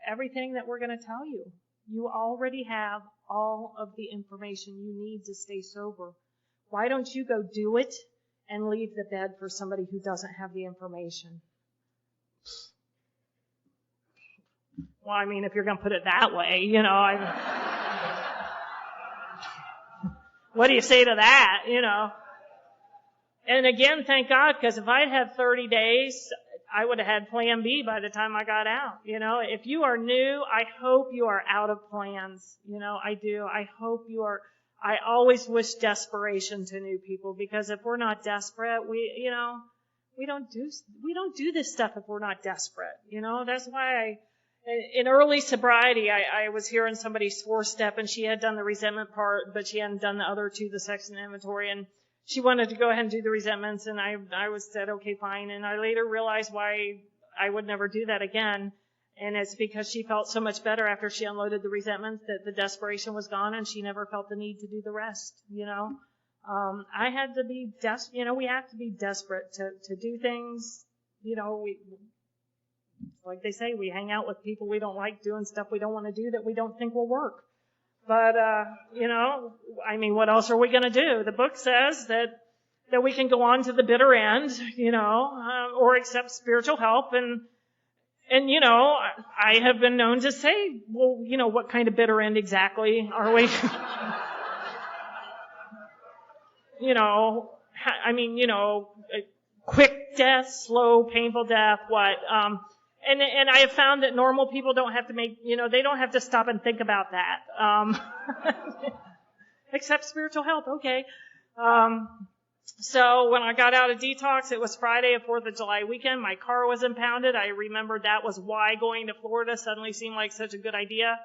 everything that we're going to tell you. You already have all of the information you need to stay sober. Why don't you go do it and leave the bed for somebody who doesn't have the information? Well, I mean, if you're going to put it that way, what do you say to that, And again, thank God, because if I'd had 30 days, I would have had plan B by the time I got out. If you are new, I hope you are out of plans. I do. I hope you are. I always wish desperation to new people, because if we're not desperate, we don't do this stuff if we're not desperate. That's why in early sobriety, I was hearing somebody's 4-step, and she had done the resentment part, but she hadn't done the other 2, the sex and inventory, and she wanted to go ahead and do the resentments, and I said, okay, fine. And I later realized why I would never do that again. And it's because she felt so much better after she unloaded the resentment, that the desperation was gone, and she never felt the need to do the rest, I had to be we have to be desperate to do things. Like they say, we hang out with people we don't like, doing stuff we don't want to do that we don't think will work. But, what else are we going to do? The book says that we can go on to the bitter end, or accept spiritual help. And, I have been known to say, well, what kind of bitter end exactly are we? Quick death, slow, painful death, what? And I have found that normal people don't have to they don't have to stop and think about that. Except spiritual help, okay. So when I got out of detox, it was Friday, a 4th of July weekend. My car was impounded. I remembered that was why going to Florida suddenly seemed like such a good idea.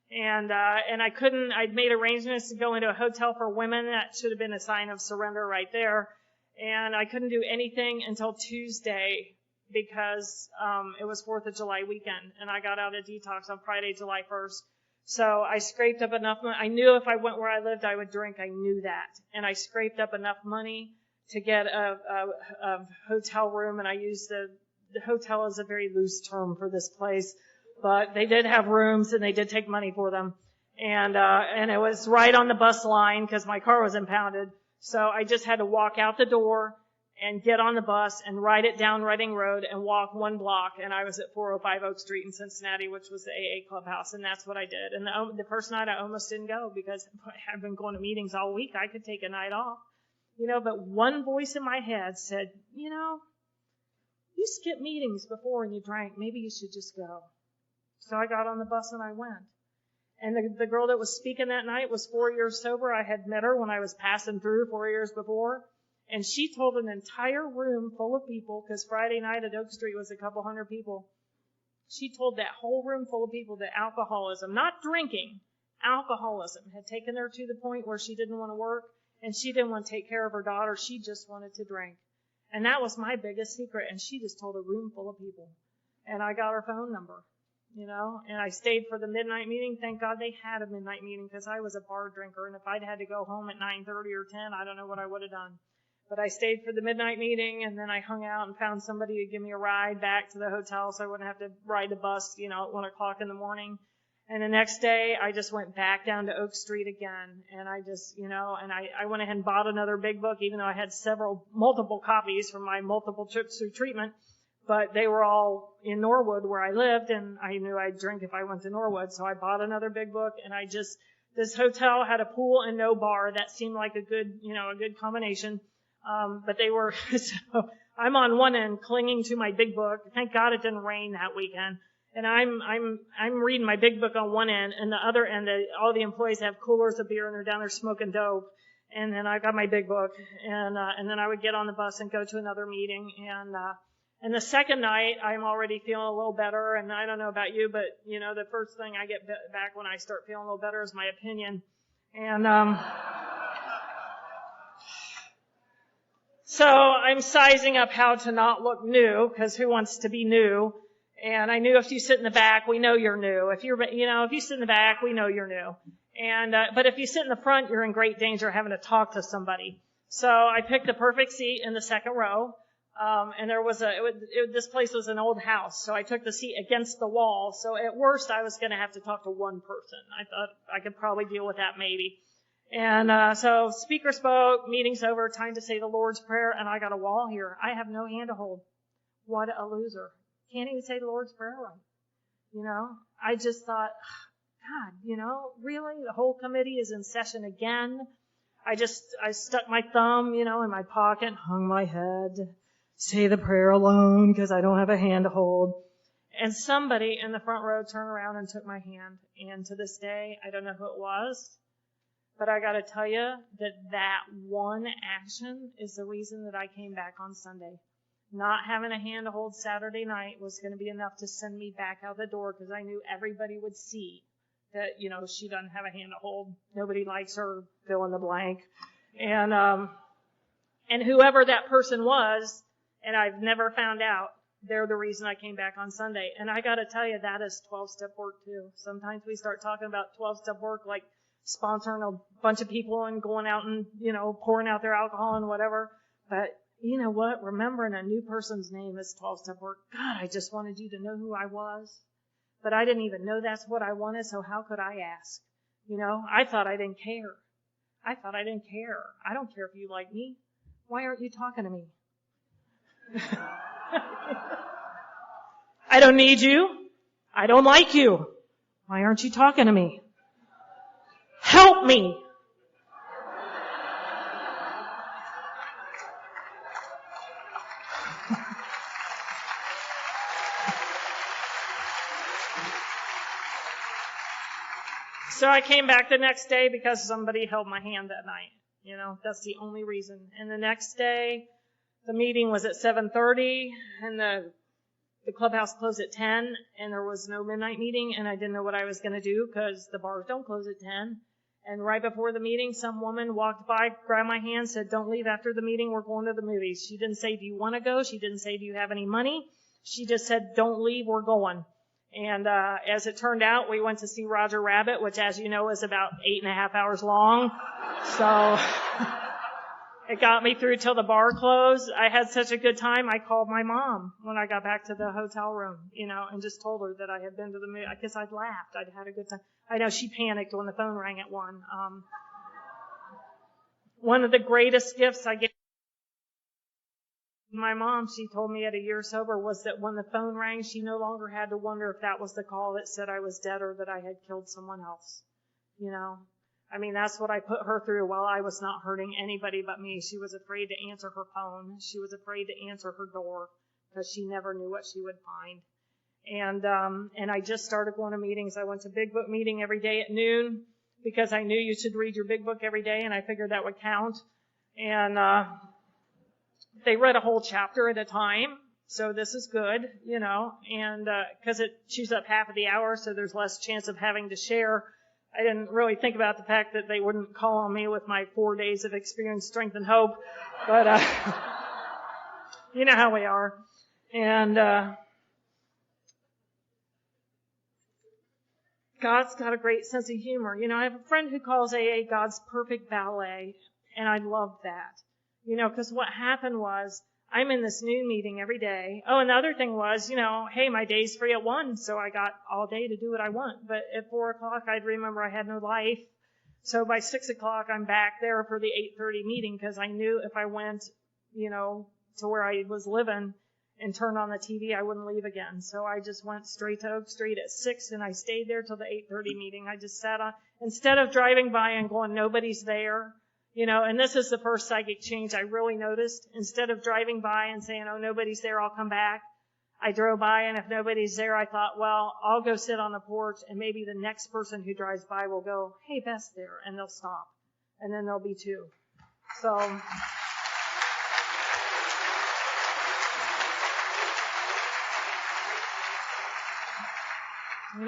And I'd made arrangements to go into a hotel for women. That should have been a sign of surrender right there. And I couldn't do anything until Tuesday, because it was 4th of July weekend, and I got out of detox on Friday, July 1st. So I scraped up enough money. I knew if I went where I lived, I would drink. I knew that. And I scraped up enough money to get a hotel room, and I used the hotel is a very loose term for this place, but they did have rooms, and they did take money for them. And it was right on the bus line, because my car was impounded. So I just had to walk out the door and get on the bus and ride it down Reading Road and walk 1 block. And I was at 405 Oak Street in Cincinnati, which was the AA clubhouse. And that's what I did. And the first night I almost didn't go, because I've been going to meetings all week. I could take a night off, but one voice in my head said, you skipped meetings before and you drank. Maybe you should just go. So I got on the bus and I went. And the girl that was speaking that night was 4 years sober. I had met her when I was passing through 4 years before. And she told an entire room full of people, because Friday night at Oak Street was a couple hundred people. She told that whole room full of people that alcoholism, not drinking, alcoholism had taken her to the point where she didn't want to work, and she didn't want to take care of her daughter. She just wanted to drink. And that was my biggest secret. And she just told a room full of people. And I got her phone number, and I stayed for the midnight meeting. Thank God they had a midnight meeting, because I was a bar drinker. And if I'd had to go home at 9:30 or 10, I don't know what I would have done. But I stayed for the midnight meeting, and then I hung out and found somebody to give me a ride back to the hotel so I wouldn't have to ride the bus, at 1 o'clock in the morning. And the next day, I just went back down to Oak Street again. And I just, and I went ahead and bought another big book, even though I had multiple copies from my multiple trips through treatment. But they were all in Norwood where I lived, and I knew I'd drink if I went to Norwood. So I bought another big book, and this hotel had a pool and no bar. That seemed like a good combination. But they were, so I'm on one end clinging to my big book. Thank God it didn't rain that weekend. And I'm reading my big book on one end, and the other end, all the employees have coolers of beer, and they're down there smoking dope. And then I got my big book, and then I would get on the bus and go to another meeting. And the second night, I'm already feeling a little better. And I don't know about you, but the first thing I get back when I start feeling a little better is my opinion. And, so I'm sizing up how to not look new, because who wants to be new? And I knew if you sit in the back, we know you're new. If you sit in the back, we know you're new. And, but if you sit in the front, you're in great danger of having to talk to somebody. So I picked the perfect seat in the second row. And there was this place was an old house, so I took the seat against the wall. So at worst, I was going to have to talk to one person. I thought I could probably deal with that maybe. And so speaker spoke, meeting's over, time to say the Lord's Prayer, and I got a wall here. I have no hand to hold. What a loser. Can't even say the Lord's Prayer right. I just thought, God, really? The whole committee is in session again. I stuck my thumb, in my pocket, hung my head, say the prayer alone because I don't have a hand to hold. And somebody in the front row turned around and took my hand. And to this day, I don't know who it was. But I got to tell you that one action is the reason that I came back on Sunday. Not having a hand to hold Saturday night was going to be enough to send me back out the door because I knew everybody would see that, she doesn't have a hand to hold. Nobody likes her, fill in the blank. And whoever that person was, and I've never found out, they're the reason I came back on Sunday. And I got to tell you, that is 12-step work too. Sometimes we start talking about 12-step work like sponsoring a bunch of people and going out and, pouring out their alcohol and whatever. But you know what? Remembering a new person's name is 12-step work. God, I just wanted you to know who I was. But I didn't even know that's what I wanted, so how could I ask? I thought I didn't care. I don't care if you like me. Why aren't you talking to me? I don't need you. I don't like you. Why aren't you talking to me? Help me. So I came back the next day because somebody held my hand that night. That's the only reason. And the next day, the meeting was at 7:30 and the clubhouse closed at 10 and there was no midnight meeting and I didn't know what I was going to do because the bars don't close at 10. And right before the meeting, some woman walked by, grabbed my hand, said, "Don't leave after the meeting. We're going to the movies." She didn't say, "Do you want to go?" She didn't say, "Do you have any money?" She just said, "Don't leave. We're going." And as it turned out, we went to see Roger Rabbit, which, as you know, is about 8.5 hours long. So it got me through till the bar closed. I had such a good time. I called my mom when I got back to the hotel room, and just told her that I had been to the movie. I guess I'd laughed. I'd had a good time. I know she panicked when the phone rang at 1. One of the greatest gifts I gave my mom, she told me at a year sober, was that when the phone rang, she no longer had to wonder if that was the call that said I was dead or that I had killed someone else. That's what I put her through while I was not hurting anybody but me. She was afraid to answer her phone. She was afraid to answer her door because she never knew what she would find. And I just started going to meetings. I went to Big Book meeting every day at noon because I knew you should read your Big Book every day, and I figured that would count. And they read a whole chapter at a time, so this is good, and because it chews up half of the hour, so there's less chance of having to share. I didn't really think about the fact that they wouldn't call on me with my 4 days of experience, strength, and hope, but you know how we are. And God's got a great sense of humor. I have a friend who calls AA God's perfect ballet, and I love that. Because what happened was I'm in this noon meeting every day. Oh, and the other thing was, hey, my day's free at 1, so I got all day to do what I want. But at 4 o'clock, I'd remember I had no life. So by 6 o'clock, I'm back there for the 8:30 meeting because I knew if I went, to where I was living and turned on the TV, I wouldn't leave again. So I just went straight to Oak Street at 6, and I stayed there till the 8:30 meeting. I just sat on, instead of driving by and going, nobody's there. And this is the first psychic change I really noticed. Instead of driving by and saying, oh, nobody's there, I'll come back, I drove by, and if nobody's there, I thought, well, I'll go sit on the porch, and maybe the next person who drives by will go, hey, Beth's there, and they'll stop. And then there'll be 2. So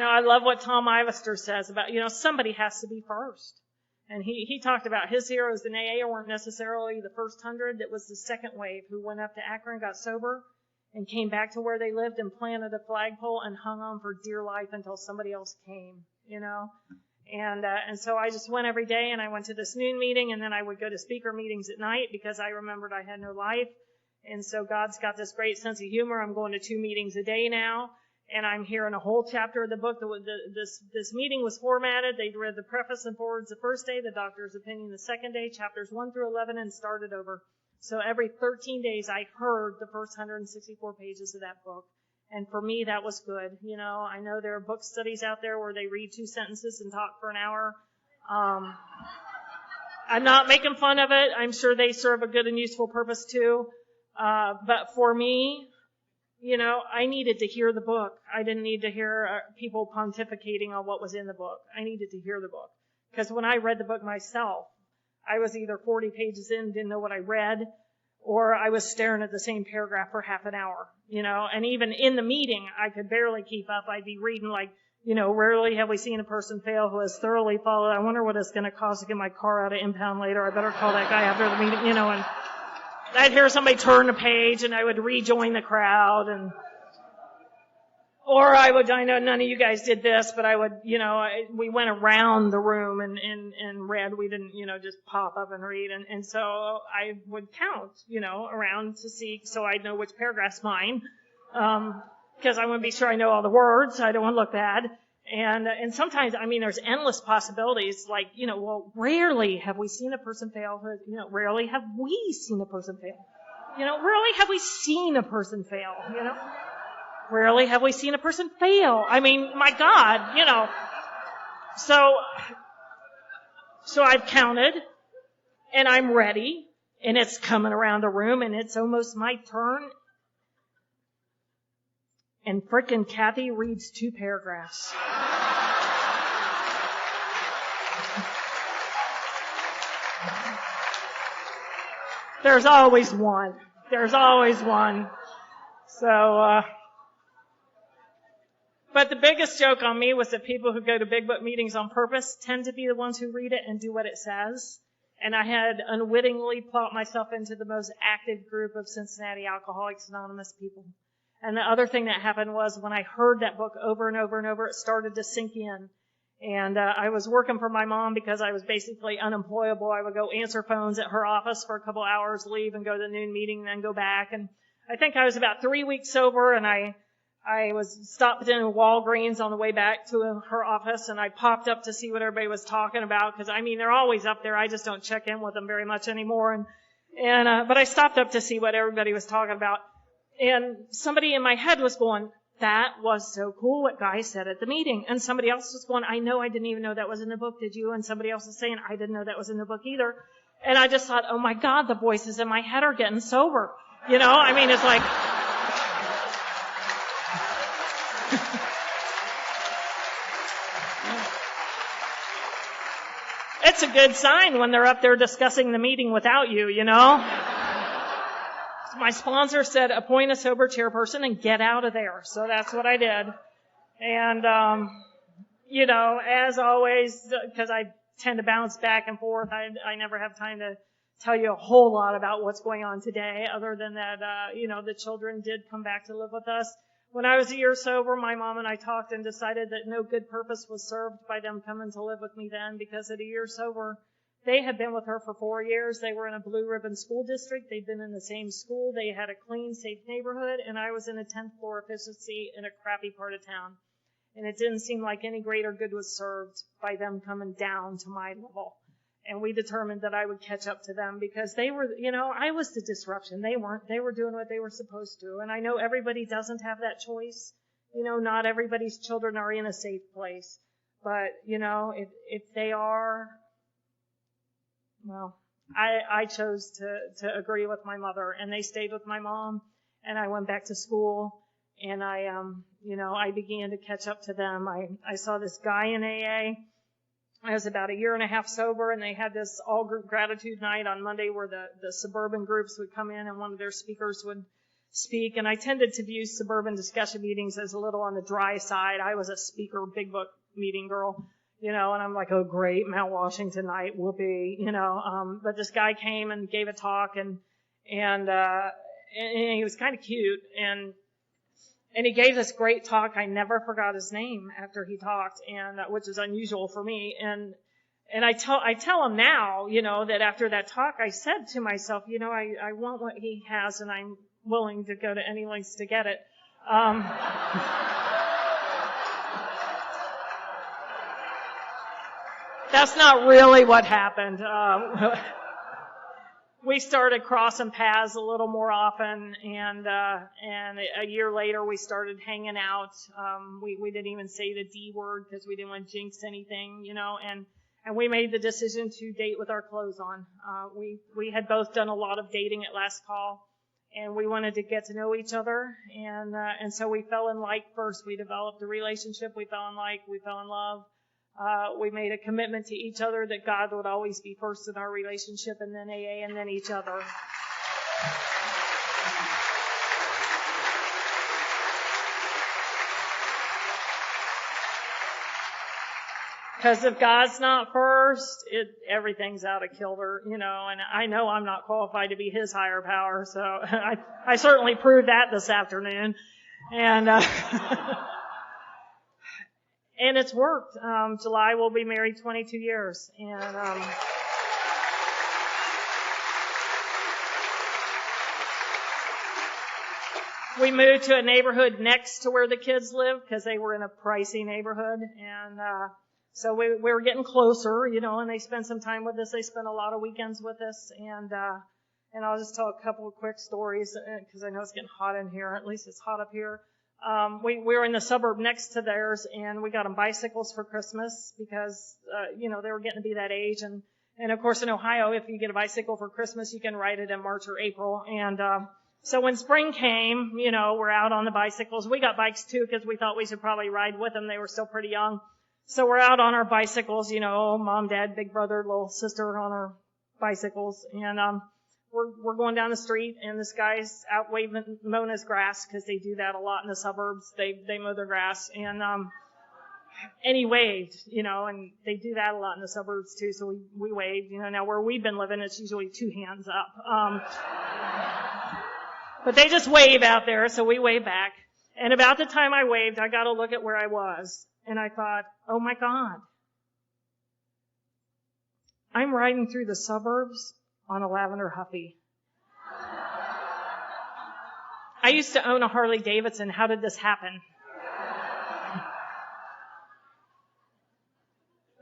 I love what Tom Ivester says about, somebody has to be first. And he talked about his heroes in AA weren't necessarily the first 100. It was the second wave who went up to Akron, got sober, and came back to where they lived and planted a flagpole and hung on for dear life until somebody else came, And so I just went every day, and I went to this noon meeting, and then I would go to speaker meetings at night because I remembered I had no life. And so God's got this great sense of humor. I'm going to 2 meetings a day now, and I'm hearing a whole chapter of the book. This meeting was formatted. They read the preface and forwards the first day, the doctor's opinion the second day, chapters 1 through 11, and started over. So every 13 days, I heard the first 164 pages of that book. And for me, that was good. You know, I know there are book studies out there where they read 2 sentences and talk for an hour. I'm not making fun of it. I'm sure they serve a good and useful purpose too. But for me, you know, I needed to hear the book. I didn't need to hear people pontificating on what was in the book. I needed to hear the book. Because when I read the book myself, I was either 40 pages in, didn't know what I read, or I was staring at the same paragraph for half an hour, you know. And even in the meeting, I could barely keep up. I'd be reading like, you know, rarely have we seen a person fail who has thoroughly followed. I wonder what it's going to cost to get my car out of impound later. I better call that guy after the meeting, you know. And I'd hear somebody turn the page, and I would rejoin the crowd, or I know none of you guys did this, but I would, you know, we went around the room and read. We didn't, you know, just pop up and read. And so I would count, you know, around to see, so I'd know which paragraph's mine. Because I want to be sure I know all the words. I don't want to look bad. And sometimes, I mean, there's endless possibilities. Like, you know, well, rarely have we seen a person fail. You know, rarely have we seen a person fail. You know, rarely have we seen a person fail, you know. Rarely have we seen a person fail. I mean, my God, you know. So I've counted, and I'm ready, and it's coming around the room, and it's almost my turn. And frickin' Kathy reads 2 paragraphs. There's always one. There's always one. So, but the biggest joke on me was that people who go to big book meetings on purpose tend to be the ones who read it and do what it says. And I had unwittingly plopped myself into the most active group of Cincinnati Alcoholics Anonymous people. And the other thing that happened was when I heard that book over and over and over, it started to sink in. And I was working for my mom because I was basically unemployable. I would go answer phones at her office for a couple hours, leave and go to the noon meeting, then go back. And I think I was about 3 weeks sober, and I was stopped in Walgreens on the way back to her office, and I popped up to see what everybody was talking about, because, I mean, they're always up there. I just don't check in with them very much anymore. But I stopped up to see what everybody was talking about. And somebody in my head was going, that was so cool what Guy said at the meeting. And somebody else was going, I know, I didn't even know that was in the book, did you? And somebody else was saying, I didn't know that was in the book either. And I just thought, oh my God, the voices in my head are getting sober. You know, I mean, it's like, it's a good sign when they're up there discussing the meeting without you, you know. My sponsor said, appoint a sober chairperson and get out of there. So that's what I did. And, you know, as always, because I tend to bounce back and forth, I never have time to tell you a whole lot about what's going on today, other than that, you know, the children did come back to live with us. When I was a year sober, my mom and I talked and decided that no good purpose was served by them coming to live with me then, because at a year sober, they had been with her for 4 years. They were in a blue ribbon school district. They'd been in the same school. They had a clean, safe neighborhood, and I was in a 10th floor efficiency in a crappy part of town. And it didn't seem like any greater good was served by them coming down to my level. And we determined that I would catch up to them, because they were, you know, I was the disruption. They weren't. They were doing what they were supposed to. And I know everybody doesn't have that choice. You know, not everybody's children are in a safe place. But, you know, if they are, well, I chose to agree with my mother, and they stayed with my mom, and I went back to school, and you know, I began to catch up to them. I saw this guy in AA. I was about a year and a half sober, and they had this all group gratitude night on Monday where the suburban groups would come in and one of their speakers would speak. And I tended to view suburban discussion meetings as a little on the dry side. I was a speaker, big book meeting girl, you know, and I'm like, oh great, Mount Washington night, whoopee, you know. But this guy came and gave a talk, and he was kind of cute, and he gave this great talk. I never forgot his name after he talked, and which is unusual for me. And And I tell him now, that after that talk, I said to myself, I want what he has, and I'm willing to go to any lengths to get it. That's not really what happened. We started crossing paths a little more often, and a year later we started hanging out. We didn't even say the D word because we didn't want to jinx anything, and we made the decision to date with our clothes on. We had both done a lot of dating at last call, and we wanted to get to know each other, and so we fell in like first. We developed a relationship. We fell in like. We fell in love. We made a commitment to each other that God would always be first in our relationship, and then AA, and then each other. Because if God's not first, everything's out of kilter, and I know I'm not qualified to be His higher power, so I certainly proved that this afternoon, and and it's worked. July we'll be married 22 years, and we moved to a neighborhood next to where the kids live because they were in a pricey neighborhood, and so we were getting closer, and they spent some time with us. They spent a lot of weekends with us, and I'll just tell a couple of quick stories because I know it's getting hot in here. At least it's hot up here. We were in the suburb next to theirs, and we got them bicycles for Christmas because they were getting to be that age, and of course in Ohio, if you get a bicycle for Christmas, you can ride it in March or April, and so when spring came, we're out on the bicycles. We got bikes too because we thought we should probably ride with them. They were still pretty young. So we're out on our bicycles, mom, dad, big brother, little sister on our bicycles. And, we're going down the street, and this guy's out mowing his grass because they do that a lot in the suburbs. They mow their grass. And he waved, and they do that a lot in the suburbs too. So we waved, now where we've been living, it's usually two hands up. But they just wave out there. So we wave back. And about the time I waved, I got to look at where I was. And I thought, oh my God, I'm riding through the suburbs on a lavender Huffy. I used to own a Harley Davidson. How did this happen?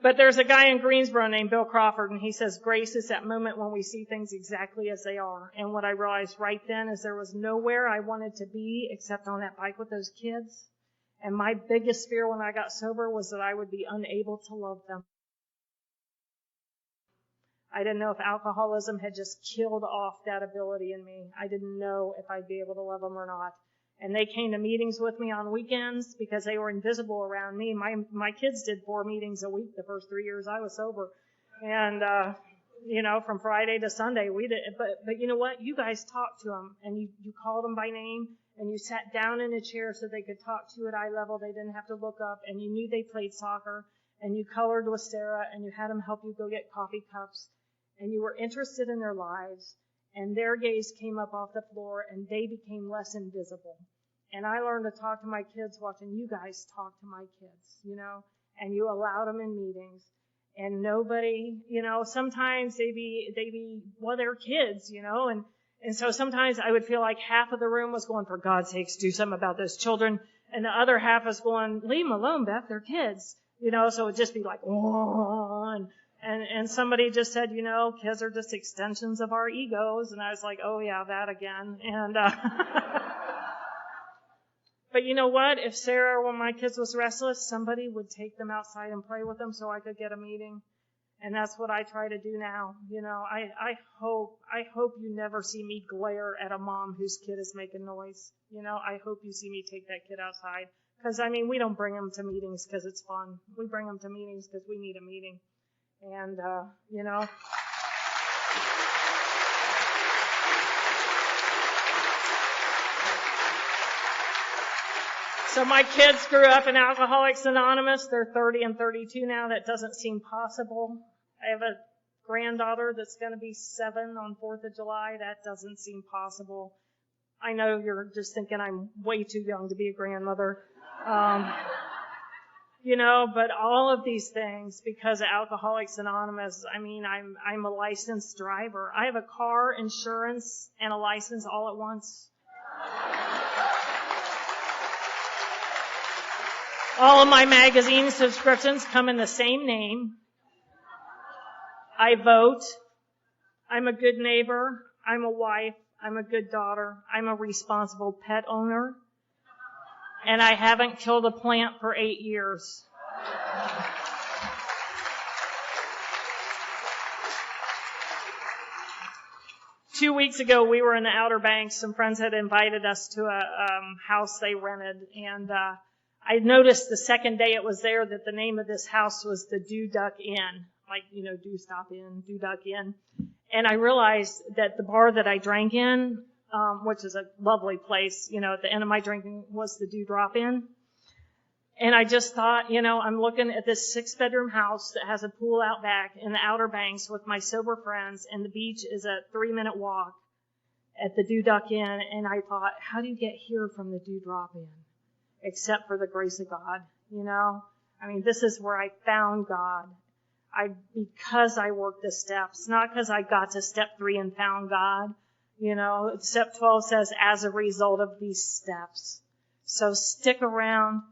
But there's a guy in Greensboro named Bill Crawford, and he says, grace is that moment when we see things exactly as they are. And what I realized right then is there was nowhere I wanted to be except on that bike with those kids. And my biggest fear when I got sober was that I would be unable to love them. I didn't know if alcoholism had just killed off that ability in me. I didn't know if I'd be able to love them or not. And they came to meetings with me on weekends because they were invisible around me. My kids did 4 meetings a week the first 3 years I was sober. And, from Friday to Sunday we did. But you know what? You guys talked to them, and you called them by name. And you sat down in a chair so they could talk to you at eye level. They didn't have to look up. And you knew they played soccer. And you colored with Sarah. And you had them help you go get coffee cups. And you were interested in their lives. And their gaze came up off the floor. And they became less invisible. And I learned to talk to my kids watching you guys talk to my kids, And you allowed them in meetings. And nobody, sometimes they're kids, And so sometimes I would feel like half of the room was going, for God's sakes, do something about those children. And the other half was going, leave them alone, Beth, they're kids. So it would just be like, oh, and somebody just said, kids are just extensions of our egos. And I was like, oh yeah, that again. And, but you know what? If Sarah, when my kids was restless, somebody would take them outside and play with them so I could get a meeting. And that's what I try to do now. I hope you never see me glare at a mom whose kid is making noise. I hope you see me take that kid outside. Because, we don't bring them to meetings because it's fun. We bring them to meetings because we need a meeting. And, So my kids grew up in Alcoholics Anonymous. They're 30 and 32 now. That doesn't seem possible. I have a granddaughter that's going to be 7 on 4th of July. That doesn't seem possible. I know you're just thinking I'm way too young to be a grandmother. But all of these things, because of Alcoholics Anonymous, I'm a licensed driver. I have a car, insurance, and a license all at once. All of my magazine subscriptions come in the same name. I vote. I'm a good neighbor. I'm a wife. I'm a good daughter. I'm a responsible pet owner. And I haven't killed a plant for 8 years. Two weeks ago, we were in the Outer Banks. Some friends had invited us to a house they rented, and I noticed the second day it was there that the name of this house was the Do Duck Inn, like, do stop in, do duck in. And I realized that the bar that I drank in, which is a lovely place, at the end of my drinking was the Do Drop Inn. And I just thought, I'm looking at this 6-bedroom house that has a pool out back in the Outer Banks with my sober friends, and the beach is a 3-minute walk at the Do Duck Inn. And I thought, how do you get here from the Do Drop Inn? Except for the grace of God, this is where I found God. Because I worked the steps, not because I got to step 3 and found God. Step 12 says, as a result of these steps. So stick around,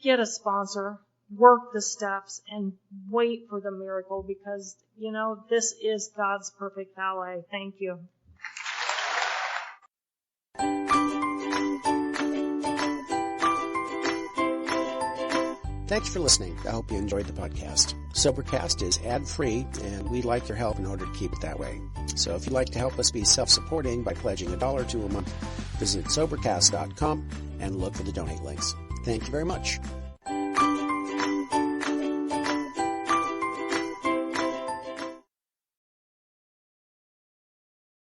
get a sponsor, work the steps, and wait for the miracle, because, this is God's perfect ballet. Thank you.
Thanks for listening. I hope you enjoyed the podcast. Sobercast is ad-free, and we'd like your help in order to keep it that way. So if you'd like to help us be self-supporting by pledging $1 or $2 a month, visit Sobercast.com and look for the donate links. Thank you very much.